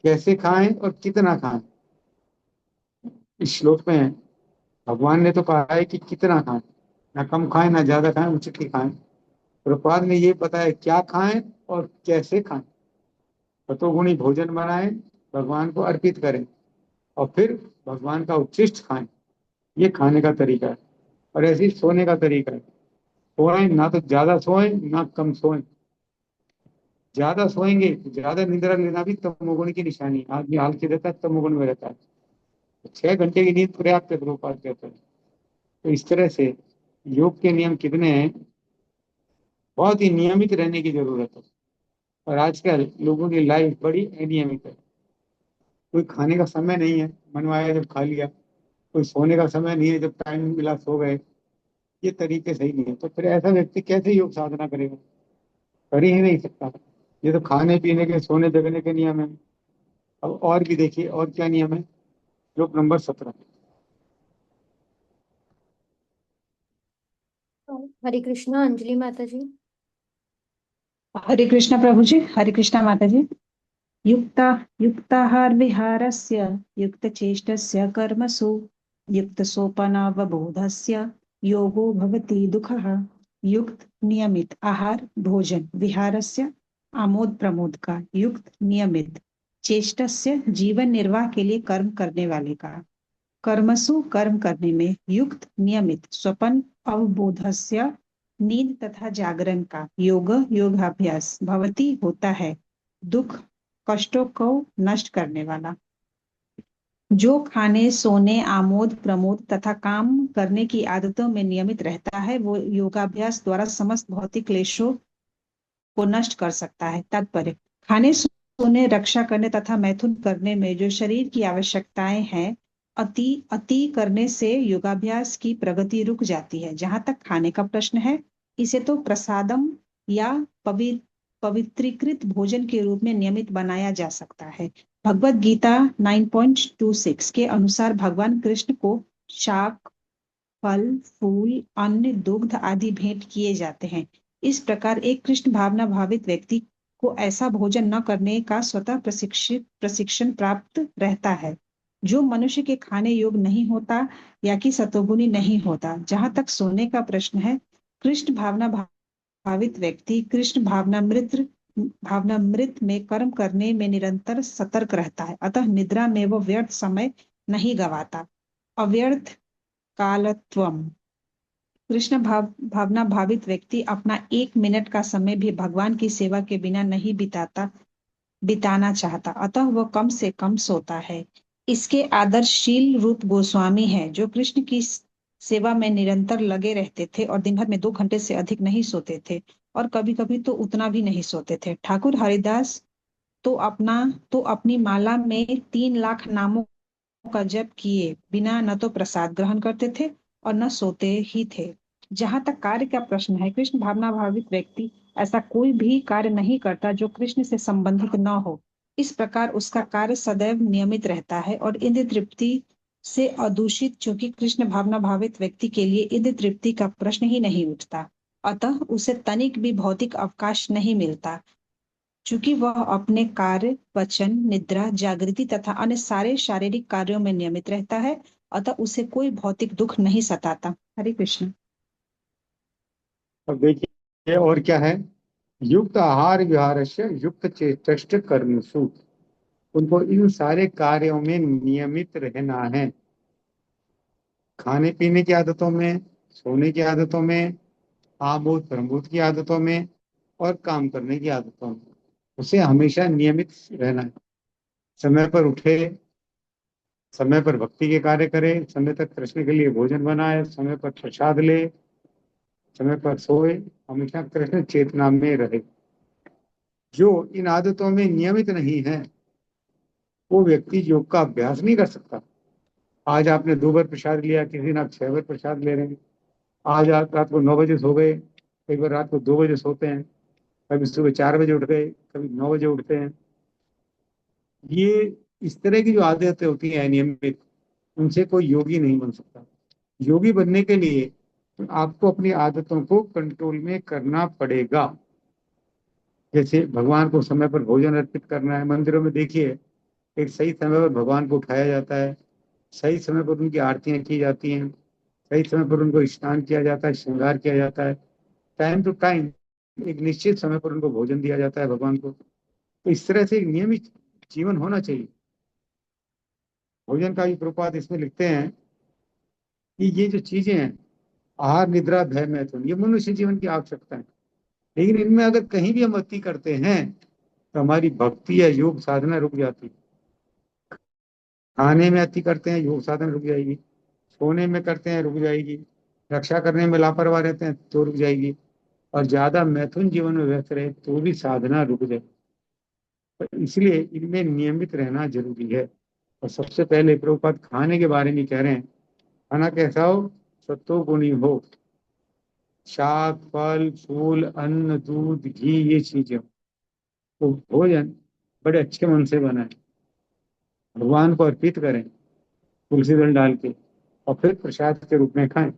कैसे खाएं और कितना खाएं? इस श्लोक में भगवान ने तो कहा है कि कितना खाएं, ना कम खाएं ना ज्यादा खाएं, उचित ही खाएं। प्रभुपाद ने ये बताया क्या खाएं और कैसे खाएं। सतोगुणी भोजन बनाएं, भगवान को अर्पित करें और फिर भगवान का उच्छिष्ट खाएं। ये खाने का तरीका है। और ऐसे ही सोने का तरीका है। सोएं ना तो ज्यादा सोएं ना कम सोएं। ज्यादा सोएंगे तो ज्यादा निद्रा लेना भी तमोगुण की निशानी है। आदमी आलसी रहता है, तमोगुण में रहता है। तो 6 घंटे की नींद पर्याप्त है, प्रभुपाद कहते हैं। तो इस तरह से योग के नियम कितने हैं, बहुत ही नियमित रहने की जरूरत है। और आजकल लोगों की लाइफ बड़ी अनियमित है। कोई खाने का समय नहीं है, मनवाया जब खा लिया। कोई सोने का समय नहीं है, जब टाइम मिला सो गए। ये तरीके सही नहीं है। तो फिर ऐसा व्यक्ति कैसे योग साधना करेगा? कर ही नहीं सकता। ये तो खाने पीने के सोने जगने के नियम है। अब और भी देखिए और क्या नियम है। श्लोक नंबर 17। हरे कृष्णा अंजलि माता जी। हरे कृष्णा प्रभु जी, हरे कृष्णा माता जी। युक्ताहार विहारस्य युक्तचेष्टस्य कर्मसु युक्तसोपनावबोधस्य योगो भवति दुःखः। युक्त नियमित आहार भोजन विहारस्य आमोद प्रमोद का, युक्त नियमित चेष्टस्य जीवन निर्वाह के लिए कर्म करने वाले का, कर्मसु कर्म करने में, युक्त नियमित स्वपन अवबोधस्य नींद तथा जागरण का, योग योगाभ्यास भवती होता है, दुख कष्टों को नष्ट करने वाला। जो खाने सोने आमोद प्रमोद तथा काम करने की आदतों में नियमित रहता है वो योगाभ्यास द्वारा समस्त भौतिक क्लेशों को नष्ट कर सकता है। तात्पर्य, खाने सोने रक्षा करने तथा मैथुन करने में जो शरीर की आवश्यकताएं हैं, अति करने से योगाभ्यास की प्रगति रुक जाती है। जहां तक खाने का प्रश्न है, इसे तो प्रसादम या पवित्रीकृत भोजन के रूप में नियमित बनाया जा सकता है। भगवत गीता 9.26 के अनुसार भगवान कृष्ण को शाक फल फूल अन्न दुग्ध आदि भेंट किए जाते हैं। इस प्रकार एक कृष्ण भावना भावित व्यक्ति को ऐसा भोजन न करने का स्वतः प्रशिक्षण प्राप्त रहता है जो मनुष्य के खाने योग्य नहीं होता या कि सतोगुणी नहीं होता। जहां तक सोने का प्रश्न है, कृष्ण भावना भावित व्यक्ति कृष्ण भावनामृत भावनामृत में कर्म करने में निरंतर सतर्क रहता है, अतः निद्रा में वो व्यर्थ समय नहीं गवाता। अव्यर्थ कालत्वम। कृष्ण भावना भावित व्यक्ति अपना 1 मिनट का समय भी भगवान की सेवा के बिना नहीं बिताना चाहता, अतः वह कम से कम सोता है। इसके आदर्शशील रूप गोस्वामी है, जो कृष्ण की सेवा में निरंतर लगे रहते थे और दिन भर में 2 घंटे से अधिक नहीं सोते थे, और कभी कभी तो उतना भी नहीं सोते थे। ठाकुर हरिदास तो अपनी माला में 3 लाख नामों का जप किए बिना न तो प्रसाद ग्रहण करते थे और न सोते ही थे। जहां तक कार्य का प्रश्न है, कृष्ण भावना भावित व्यक्ति ऐसा कोई भी कार्य नहीं करता जो कृष्ण से संबंधित न हो। इस प्रकार उसका कार्य सदैव नियमित रहता है और इंद्रिय तृप्ति से अदूषित, क्योंकि कृष्ण भावना भावित व्यक्ति के लिए इंद्रिय तृप्ति का प्रश्न ही नहीं उठता, अतः उसे तनिक भी भौतिक अवकाश नहीं मिलता। चूंकि वह अपने कार्य, वचन, निद्रा, जागृति तथा अन्य सारे शारीरिक कार्यों में नियमित रहता है, अतः उसे कोई भौतिक दुख नहीं सताता। हरे कृष्ण। अब देखिए और क्या है, युक्त आहार विहार से युक्त चेष्ट कर्मसु, उनको इन सारे कार्यों में नियमित रहना है। खाने पीने की आदतों में, सोने की आदतों में, आमोद प्रमोद की आदतों में और काम करने की आदतों में उसे हमेशा नियमित रहना है। समय पर उठे, समय पर भक्ति के कार्य करे, समय तक कृष्ण के लिए भोजन बनाए, समय पर प्रसाद ले, समय पर सोए, हमेशा कृष्ण चेतना में रहे। जो इन आदतों में नियमित नहीं है वो व्यक्ति योग का अभ्यास नहीं कर सकता। आज आपने 2 बार प्रसाद लिया, किसी दिन आप 6 बार प्रसाद ले रहे हैं। आज आप रात को 9 बजे सो गए, कई बार रात को 2 बजे सोते हैं, कभी सुबह 4 बजे उठ गए, कभी 9 बजे उठते हैं। ये इस तरह की जो आदतें होती हैं अनियमित, उनसे कोई योगी नहीं बन सकता। योगी बनने के लिए आपको अपनी आदतों को कंट्रोल में करना पड़ेगा। जैसे भगवान को समय पर भोजन अर्पित करना है। मंदिरों में देखिए, एक सही समय पर भगवान को उठाया जाता है, सही समय पर उनकी आरतियां की जाती हैं, सही समय पर उनको स्नान किया जाता है, श्रृंगार किया जाता है, टाइम टू टाइम एक निश्चित समय पर उनको भोजन दिया जाता है भगवान को। तो इस तरह से एक नियमित जीवन होना चाहिए। भोजन का भी प्रपात इसमें लिखते हैं कि ये जो चीजें हैं, आहार, निद्रा, भय, मैथुन, ये मनुष्य जीवन की आवश्यकता है। लेकिन इनमें अगर कहीं भी हम अति करते हैं तो हमारी भक्ति या योग साधना रुक जाती है। खाने में अति करते हैं, योग साधना रुक जाएगी। सोने में करते हैं, रुक जाएगी। रक्षा करने में लापरवाह रहते हैं तो रुक जाएगी। और ज्यादा मैथुन जीवन में व्यस्त रहे तो भी साधना रुक जाए। तो इसलिए इनमें नियमित रहना जरूरी है। और सबसे पहले प्रभुपाद खाने के बारे में कह रहे हैं, खाना कैसा हो? सत्वगुणी हो। शाक, फल, फूल, अन्न, दूध, घी, ये चीजें। तो भोजन बड़े अच्छे मन से बनाए, भगवान को अर्पित करें तुलसी दल डाल के, और फिर प्रसाद के रूप में खाएं।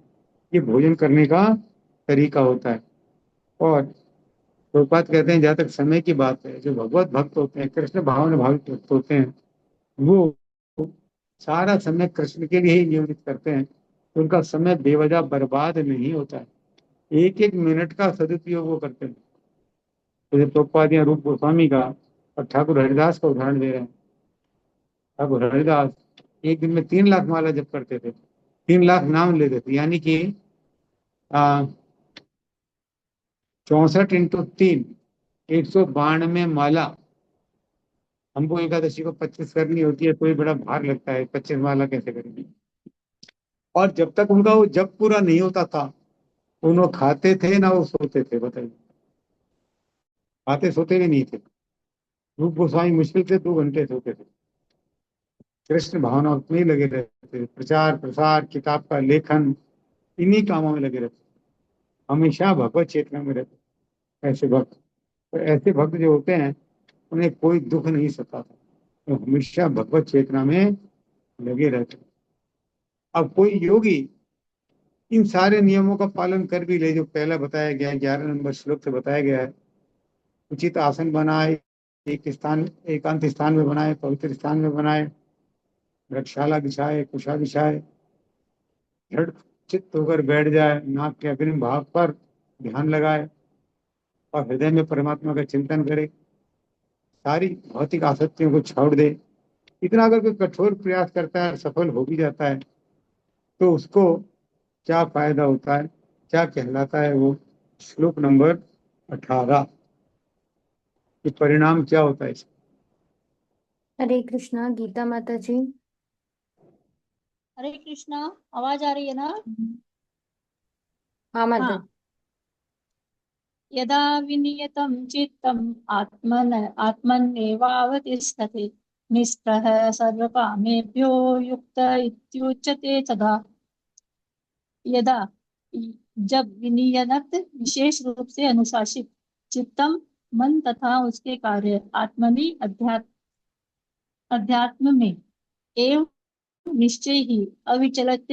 ये भोजन करने का तरीका होता है। और प्रभुपाद कहते हैं, जहाँ तक समय की बात है, जो भगवत भक्त होते हैं, कृष्ण भावना भावित भक्त होते हैं, वो सारा समय कृष्ण के लिए ही नियोजित करते हैं। तो उनका समय बेवजह बर्बाद नहीं होता है, एक एक मिनट का सदुपयोग वो करते हैं। जैसे प्रभुपाद या रूप गोस्वामी का और ठाकुर हरिदास का उदाहरण दे रहे हैं। ठाकुर हरिदास एक दिन में 3 लाख माला जप करते थे, 3 लाख नाम लेते थे, यानी कि 64 × 3, 192 माला। हमको एकादशी को 25 करनी होती है तो ये बड़ा भार लगता है, 25 माला कैसे करेंगे। और जब तक उनका वो जब पूरा नहीं होता था, उन्होंने खाते थे ना वो सोते थे, बताइए। खाते सोते भी नहीं थे। रूप गोस्वामी मुश्किल से 2 घंटे सोते थे। कृष्ण भावना में ही लगे रहते थे, प्रचार प्रसार, किताब का लेखन, इन्हीं कामों में लगे रहते, हमेशा भगवत चेतना में रहते। ऐसे भक्त, तो ऐसे भक्त जो होते हैं उन्हें कोई दुख नहीं सताता, तो हमेशा भगवत चेतना में लगे रहते। अब कोई योगी इन सारे नियमों का पालन कर भी ले, जो पहला बताया गया है, 11 नंबर श्लोक से बताया गया है। उचित आसन बनाए, एक स्थान, एकांत स्थान में बनाए, पवित्र स्थान में बनाए, वृक्षशाला बिछाए, कुशा बिछाए, दृढ़ चित्त होकर बैठ जाए, नाक के अग्रिम भाग पर ध्यान लगाए, और हृदय में परमात्मा का चिंतन करे, सारी भौतिक आसक्तियों को छोड़ दे, इतना अगर कोई कठोर प्रयास करता है, सफल हो भी जाता है, तो उसको क्या फायदा होता है, क्या कहलाता है वो? श्लोक नंबर 18 कि परिणाम क्या होता है इसका? हरे कृष्णा गीता माता जी। हरे कृष्णा। आवाज आ रही है ना? हाँ माता हाँ। जी। यदा विनियतं चित्तम् आत्मन्नेवावतिष्ठते निःस्पृहः सर्वकामेभ्यो युक्त इत्युच्यते तदा। यदा, जब विनियत विशेष रूप से अनुशासित चित्तम मन तथा उसके कार्य आत्मनि अध्यात्म में एवं निश्चय ही अविचलित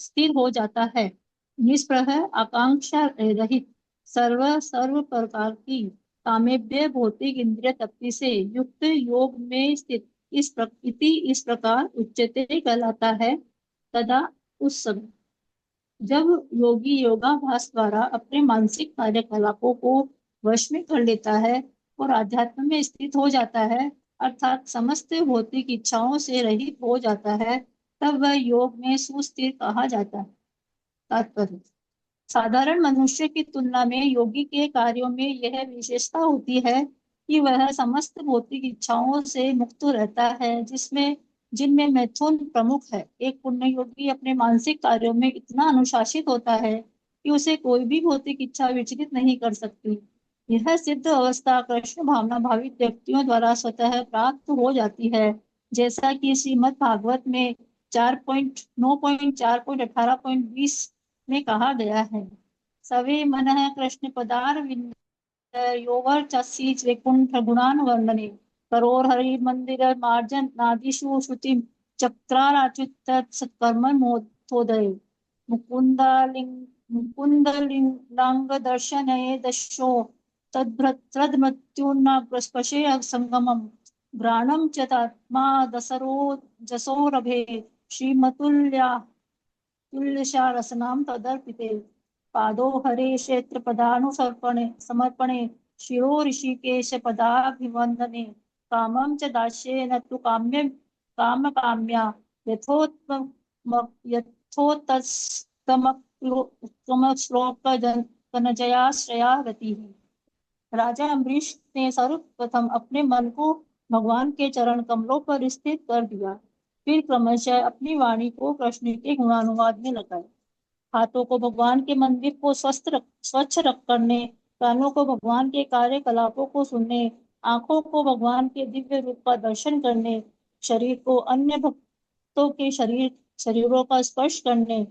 स्थिर हो जाता है। निष्प्रह आकांक्षा रहित सर्व प्रकार की कामेभ्य भौतिक इंद्रिय तृप्ति से युक्त योग में स्थित इस प्रकार उच्चते कहलाता है। तदा उस समय जब योगी योगाभ्यास द्वारा अपने मानसिक कार्यकलापों को वश में कर लेता है और आध्यात्म में स्थित हो जाता है, अर्थात समस्त भौतिक इच्छाओं से रहित हो जाता है, तब वह योग में सुस्थिर कहा जाता है। तात्पर्य, साधारण मनुष्य की तुलना में योगी के कार्यों में यह विशेषता होती है कि वह समस्त भौतिक इच्छाओं से मुक्त रहता है, जिनमें मैथुन प्रमुख है। एक पुण्य योगी अपने मानसिक कार्यों में इतना अनुशासित होता है कि उसे कोई भी भौतिक इच्छा विचलित नहीं कर सकती। यह सिद्ध अवस्था कृष्ण भावना भावित व्यक्तियों द्वारा स्वतः प्राप्त हो जाती है, जैसा कि श्रीमद् भागवत में 4.9.4.18.20 में कहा गया है। सवे मनः कृष्ण पदार योवर्चसी वैकुंठ गुणान वर्णने करोर हरि मंदिर मार्जन नादिषु श्रुतिम चक्राराच्युत सत्कर्म मोदोदय मुकुंदलिंग मुकुंदलिंगांग दर्शनये दशो तद्मृत्युर्न स्पशे संगमम घ्राणं च तात्मा दसरो जसोरभे श्रीमतुल्या तुल्यशा रसनाम तदर्पिते पादो हरे क्षेत्र पदानुसर्पणे समर्पणे शिरो ऋषिकेश पदाभिवंदने कामं च दास्येन तु काम काम्या यथोत्तम यथोत्तम श्लोक कनजयाश्रया गति। राजा अम्बरीश ने सर्वप्रथम अपने मन को भगवान के चरण कमलों पर स्थित कर दिया, फिर क्रमशः अपनी वाणी को कृष्ण के गुणानुवाद में लगाया। हाथों को भगवान के मंदिर को स्वच्छ रख करने, कानों को भगवान के कार्यकलापों को सुनने, आंखों को भगवान के दिव्य रूप का दर्शन करने, शरीर को अन्य भक्तों के शरीरों का स्पर्श करने,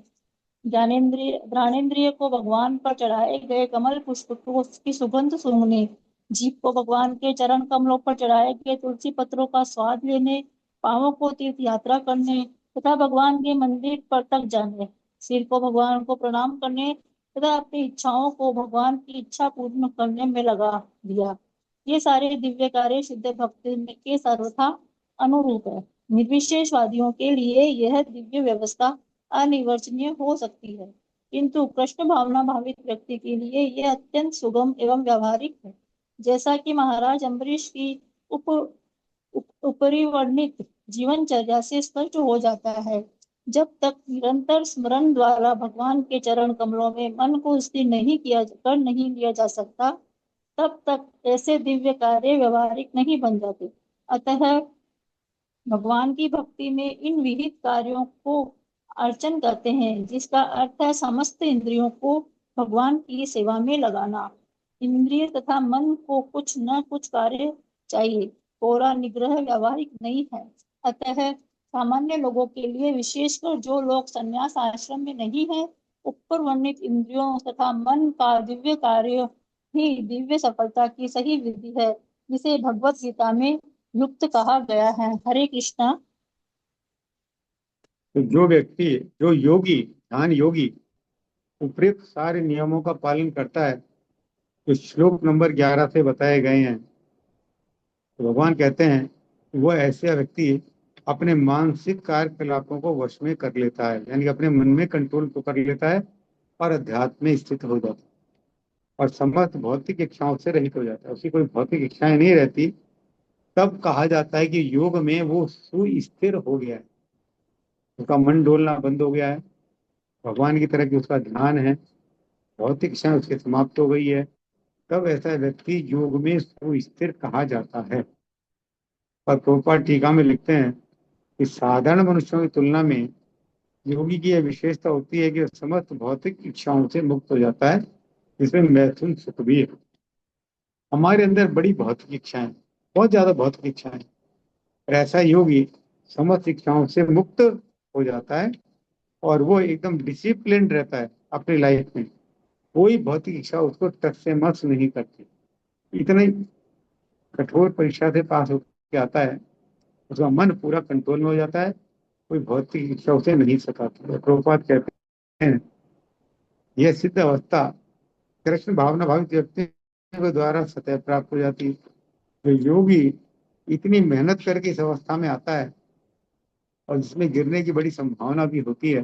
घ्राणेन्द्रिय को भगवान पर चढ़ाए गए कमल पुष्प को की सुगंध सूंघने, जीभ को भगवान के चरण कमलों पर चढ़ाए गए तुलसी पत्रों का स्वाद लेने, पांवों को तीर्थ यात्रा करने तथा भगवान के मंदिर पर तक जाने, सिर को भगवान को प्रणाम करने तथा अपनी इच्छाओं को भगवान की इच्छा पूर्ण करने में लगा दिया। ये सारे दिव्य कार्य शुद्ध भक्ति के सर्वथा अनुरूप है। निर्विशेषवादियों के लिए यह दिव्य व्यवस्था अनिर्वचनीय हो सकती है, किंतु कृष्ण भावना भावित व्यक्ति के लिए यह अत्यंत सुगम एवं व्यावहारिक है। जैसा कि महाराज अम्बरीश की ऊपरी वर्णित जीवनचर्या से स्पष्ट हो जाता है, जब तक निरंतर स्मरण द्वारा भगवान के चरण कमलों में मन को स्थिर नहीं लिया जा सकता, तब तक ऐसे दिव्य कार्य व्यवहारिक नहीं बन जाते। अतः भगवान की भक्ति में इन विहित कार्यों को अर्चन करते हैं, जिसका अर्थ है समस्त इंद्रियों को भगवान की सेवा में लगाना। इंद्रिय तथा मन को कुछ न कुछ कार्य चाहिए, कोरा निग्रह व्यावहारिक नहीं है। अतः सामान्य लोगों के लिए, विशेषकर जो लोग संन्यास आश्रम में नहीं है, ऊपर वर्णित इंद्रियों तथा मन का दिव्य कार्य ही दिव्य सफलता की सही विधि है, जिसे भगवत गीता में युक्त कहा गया है। हरे कृष्णा। तो जो व्यक्ति, जो योगी, ध्यान योगी उपयुक्त सारे नियमों का पालन करता है, जो श्लोक नंबर 11 से बताए गए हैं, तो भगवान कहते हैं वह ऐसा व्यक्ति अपने मानसिक कार्यकलापों को वश में कर लेता है, यानी कि अपने मन में कंट्रोल को कर लेता है और अध्यात्म में स्थित हो जाता है। और समस्त भौतिक इच्छाओं से रहित हो जाता है, उसकी कोई भौतिक इच्छाएं नहीं रहती, तब कहा जाता है कि योग में वो सुस्थिर हो गया है, उसका मन डोलना बंद हो गया है, भगवान की तरफ उसका ध्यान है, भौतिक इच्छाएं उसकी समाप्त हो गई है, तब ऐसा व्यक्ति योग में सुस्थिर कहा जाता है। और प्रभुपाद टीका में लिखते हैं कि साधारण मनुष्यों की तुलना में योगी की यह विशेषता होती है कि वह समस्त भौतिक इच्छाओं से मुक्त हो जाता है, जिसमें मैथुन सुख भी है। हमारे अंदर बड़ी भौतिक इच्छाएं, बहुत ज्यादा भौतिक इच्छाएं, और ऐसा योगी समस्त इच्छाओं से मुक्त हो जाता है और वो एकदम डिसिप्लिन रहता है अपनी लाइफ में, कोई भौतिक इच्छा उसको टच से मस नहीं करती। इतना ही कठोर परीक्षा से पास होकर आता है, उसका मन पूरा कंट्रोल में हो जाता है, कोई भौतिक इच्छा उसे नहीं सताती। और प्रभुपाद कहते हैं यह सिद्ध अवस्था कृष्ण भावना भावित व्यक्ति के द्वारा सतह प्राप्त हो जाती है। जो योगी इतनी मेहनत करके इस अवस्था में आता है और जिसमें गिरने की बड़ी संभावना भी होती है,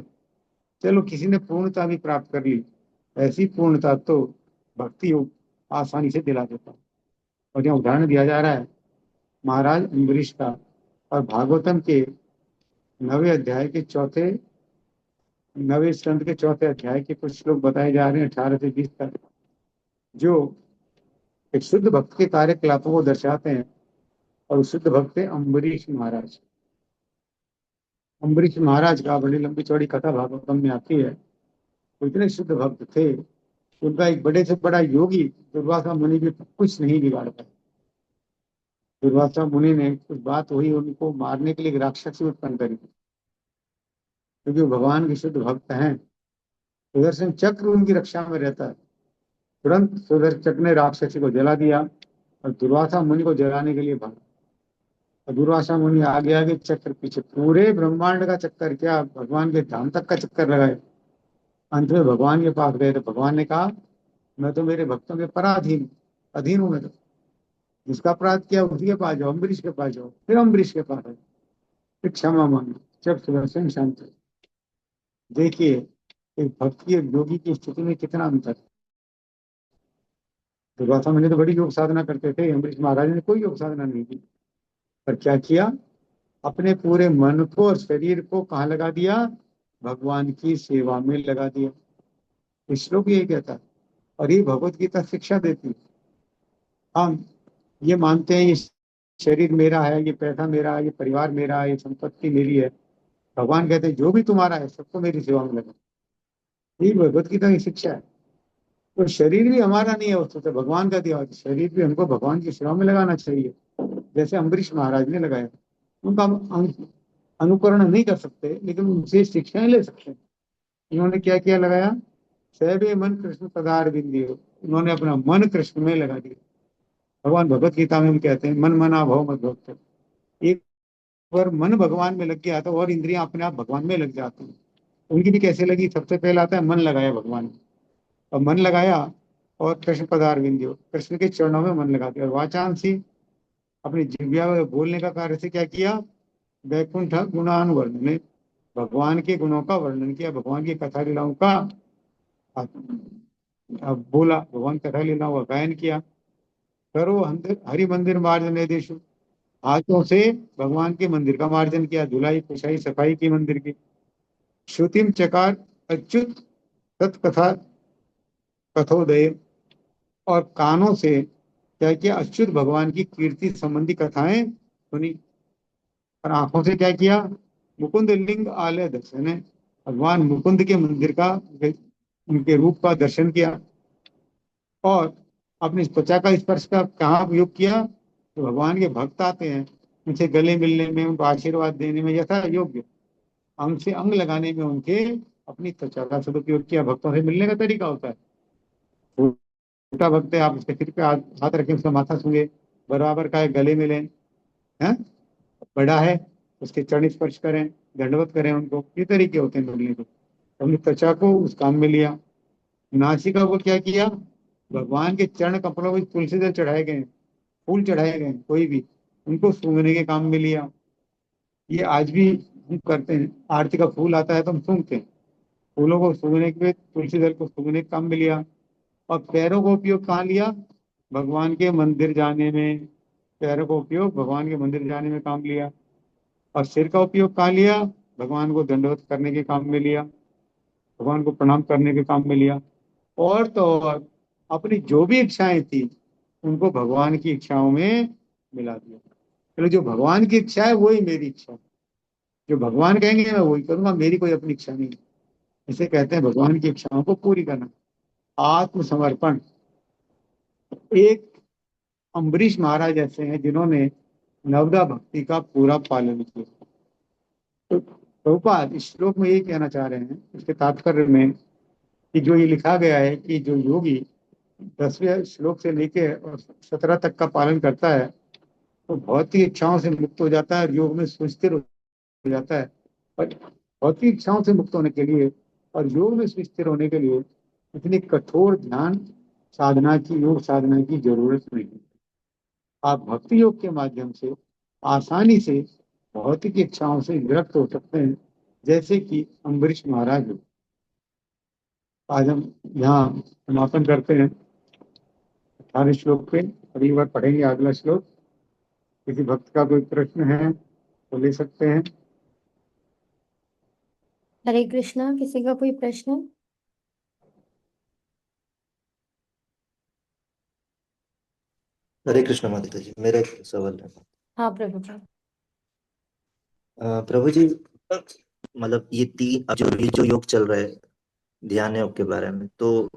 चलो किसी ने पूर्णता भी प्राप्त कर ली, ऐसी पूर्णता तो भक्ति योग आसानी से दिला देता है। और यहाँ उदाहरण दिया जा रहा है महाराज अम्बरीश का, और भागवतम के 9वें अध्याय के 9वें स्कंद के 4थे अध्याय के कुछ श्लोक बताए जा रहे हैं 18 से 20 तक, जो एक शुद्ध भक्त के कार्यकलापों को दर्शाते हैं। और शुद्ध भक्त है अम्बरीश महाराज। अम्बरीश महाराज का बड़ी लंबी चौड़ी कथा भागवतम में आती है। वो इतने शुद्ध भक्त थे, उनका एक बड़े से बड़ा योगी दुर्वासा मुनि भी कुछ नहीं बिगाड़ पाया। दुर्वासा मुनि ने कुछ बात हुई, उनको मारने के लिए एक राक्षसी उत्पन्न करी, क्योंकि वो भगवान के शुद्ध भक्त हैं। सुदर्शन चक्र उनकी रक्षा में रहता है। तुरंत सुदर्शन चक्र ने राक्षसी को जला दिया और दुर्वासा मुनि को जलाने के लिए भागा। और दुर्वासा मुनि आगे आगे चक्र पीछे, पूरे ब्रह्मांड का चक्कर, क्या भगवान के धाम तक का चक्कर लगाए। अंत में भगवान के पास गए तो भगवान ने कहा मैं तो मेरे भक्तों के पराधीन अधीन हूं, मैं तो जिसका अपराध किया उसी के पास जाओ, अम्बरीश के पास जाओ। फिर अम्बरीश के पास है, फिर क्षमा मांगी, जब सुदर्शन शांत हुए। देखिए एक भक्ति एक योगी की स्थिति में कितना अंतर है। दुर्वासा मुनि तो बड़ी योग साधना करते थे, अम्बरीश महाराज ने कोई योग साधना नहीं की, पर क्या किया, अपने पूरे मन को और शरीर को कहाँ लगा दिया, भगवान की सेवा में लगा दिया। इस श्लोक ये कहता है, और ये भगवत गीता शिक्षा देती है। हम ये मानते हैं ये शरीर मेरा है, ये पैसा मेरा है, ये परिवार मेरा है, ये संपत्ति मेरी है। भगवान कहते हैं जो भी तुम्हारा है सबको मेरी सेवा में लगा। ये भगवत गीता की शिक्षा है। तो शरीर भी हमारा नहीं है, वस्तु तो भगवान का दिया हुआ, शरीर भी हमको भगवान की सेवा में लगाना चाहिए, जैसे अम्बरीश महाराज ने लगाया। उनका हम अनुकरण नहीं कर सकते, लेकिन उनसे शिक्षाएं ले सकते हैं। इन्होंने क्या किया, लगाया सैवे मन कृष्ण पदार बिंदियो, उन्होंने अपना मन कृष्ण में लगा दिया। भगवान भगवत गीता में हम कहते हैं मन मना भव मद भक्त। एक बार मन भगवान में लग गया तो और इंद्रियां अपने आप भगवान में लग जाती हैं। उनकी भी कैसे लगी, सबसे पहले आता है मन लगाया भगवान में, और मन लगाया और कृष्ण पदार बिंदियो, कृष्ण के चरणों में मन लगा दिया। और वाचांसी अपनी जिह्वा में बोलने का कार्य से क्या किया, वैकुंठ गुणानुवर्णन, भगवान के गुणों का वर्णन किया, भगवान की कथा लीलाओं का बोला, भगवान कथा लीलाओं का गायन किया। करो हरि मंदिर मार्जन देशु, हाथों से भगवान के मंदिर का मार्जन किया, धुलाई पुछाई सफाई की मंदिर की। श्रुतिम चकार अच्युत तत्कथा कथोदय, और कानों से क्या किया, अच्युत भगवान की कीर्ति संबंधी कथाएं सुनी। और आंखों से क्या किया, मुकुंद लिंग आलय दर्शन है, भगवान मुकुंद के मंदिर का, उनके रूप का दर्शन किया। और अपनी त्वचा का स्पर्श का कहाँ उपयोग किया, तो भगवान के भक्त आते हैं उनसे गले मिलने में, उनको आशीर्वाद देने में, यथा योग्य अंग से अंग लगाने में उनके अपनी त्वचा का सदुपयोग किया। भक्तों से मिलने का तरीका होता है, छोटा भक्त है आप उसके सिर पे हाथ रखें, उसका माथा सूंघे, बराबर का है गले मिले हैं, बड़ा है उसके चरण स्पर्श करें, दंडवत करें उनको, ये तरीके होते हैं मिलने के। हमने त्वचा को उस काम में लिया। नासिका को क्या किया, भगवान के चरण कपड़ों में तुलसी दल चढ़ाए गए, फूल चढ़ाए गए, कोई भी उनको सूंघने के काम में लिया। ये आज भी हम करते हैं, आरती का फूल आता है तो हम सूंघते हैं, फूलों को सूंघने के, तुलसी दल को सूंघने के काम में लिया। और पैरों का उपयोग कहाँ लिया? भगवान के मंदिर जाने में। पैरों का उपयोग भगवान के मंदिर जाने में काम लिया। और सिर का उपयोग कहाँ लिया? भगवान को दंडवत करने के काम में लिया, भगवान को प्रणाम करने के काम में लिया। और तो और अपनी जो भी इच्छाएं थी उनको भगवान की इच्छाओं में मिला दिया। चलो, जो भगवान की इच्छा है वही मेरी इच्छा है, जो भगवान कहेंगे मैं वही करूंगा, मेरी कोई अपनी इच्छा नहीं है। इसे कहते हैं भगवान की इच्छाओं को पूरी करना, आत्मसमर्पण। एक अम्बरीश महाराज ऐसे हैं जिन्होंने नवदा भक्ति का पूरा पालन किया। तो प्रभुपाद इस श्लोक में ये कहना चाह रहे हैं, इसके तात्पर्य में, कि जो ये लिखा गया है कि जो योगी 10वें श्लोक से लेके और 17 तक का पालन करता है तो भौतिक इच्छाओं से मुक्त हो जाता है और योग में सुस्थिर हो जाता है। पर भौतिक इच्छाओं से मुक्त होने के लिए और योग में सुस्थिर होने के लिए इतनी कठोर ध्यान साधना की, योग साधना की जरूरत नहीं है। आप भक्ति योग के माध्यम से आसानी से भौतिक इच्छाओं से विरक्त हो सकते हैं, जैसे कि अम्बरीश महाराज हो। आज हम यहाँ समापन करते हैं 18 श्लोक पे। अगली बार पढ़ेंगे अगला श्लोक। किसी भक्त का कोई प्रश्न है तो ले सकते हैं। हरे कृष्णा, किसी का कोई प्रश्न? हरे कृष्ण माता जी, मेरा एक सवाल है। हाँ प्रभु जी। प्रभु जी, मतलब ये तीन अब जो योग चल रहा है, ध्यान योग के बारे में, तो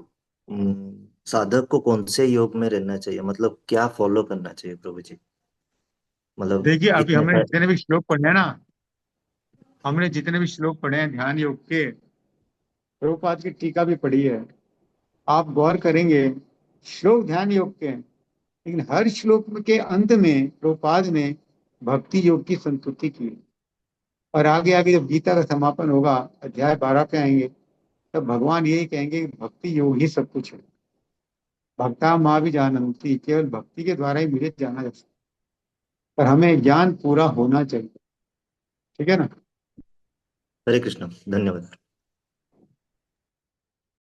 साधक को कौन से योग में रहना चाहिए, मतलब क्या फॉलो करना चाहिए प्रभु जी? मतलब देखिए, अभी इतने हमने जितने भी श्लोक पढ़े हैं ना, हमने जितने भी श्लोक पढ़े हैं ध्यान योग के, प्रभुपाद की टीका भी पढ़ी है। आप गौर करेंगे, श्लोक ध्यान योग के हैं, लेकिन हर श्लोक के अंत में प्रभुपाद ने भक्ति योग की संस्तुति की। और आगे आगे जब गीता का समापन होगा, अध्याय 12 पे आएंगे, तब भगवान यही कहेंगे कि भक्ति योग ही सब कुछ है। भक्ता माँ भी जानती, केवल भक्ति के द्वारा ही मुझे जाना जा सकता है। पर हमें ज्ञान पूरा होना चाहिए। ठीक है ना? हरे कृष्ण, धन्यवाद।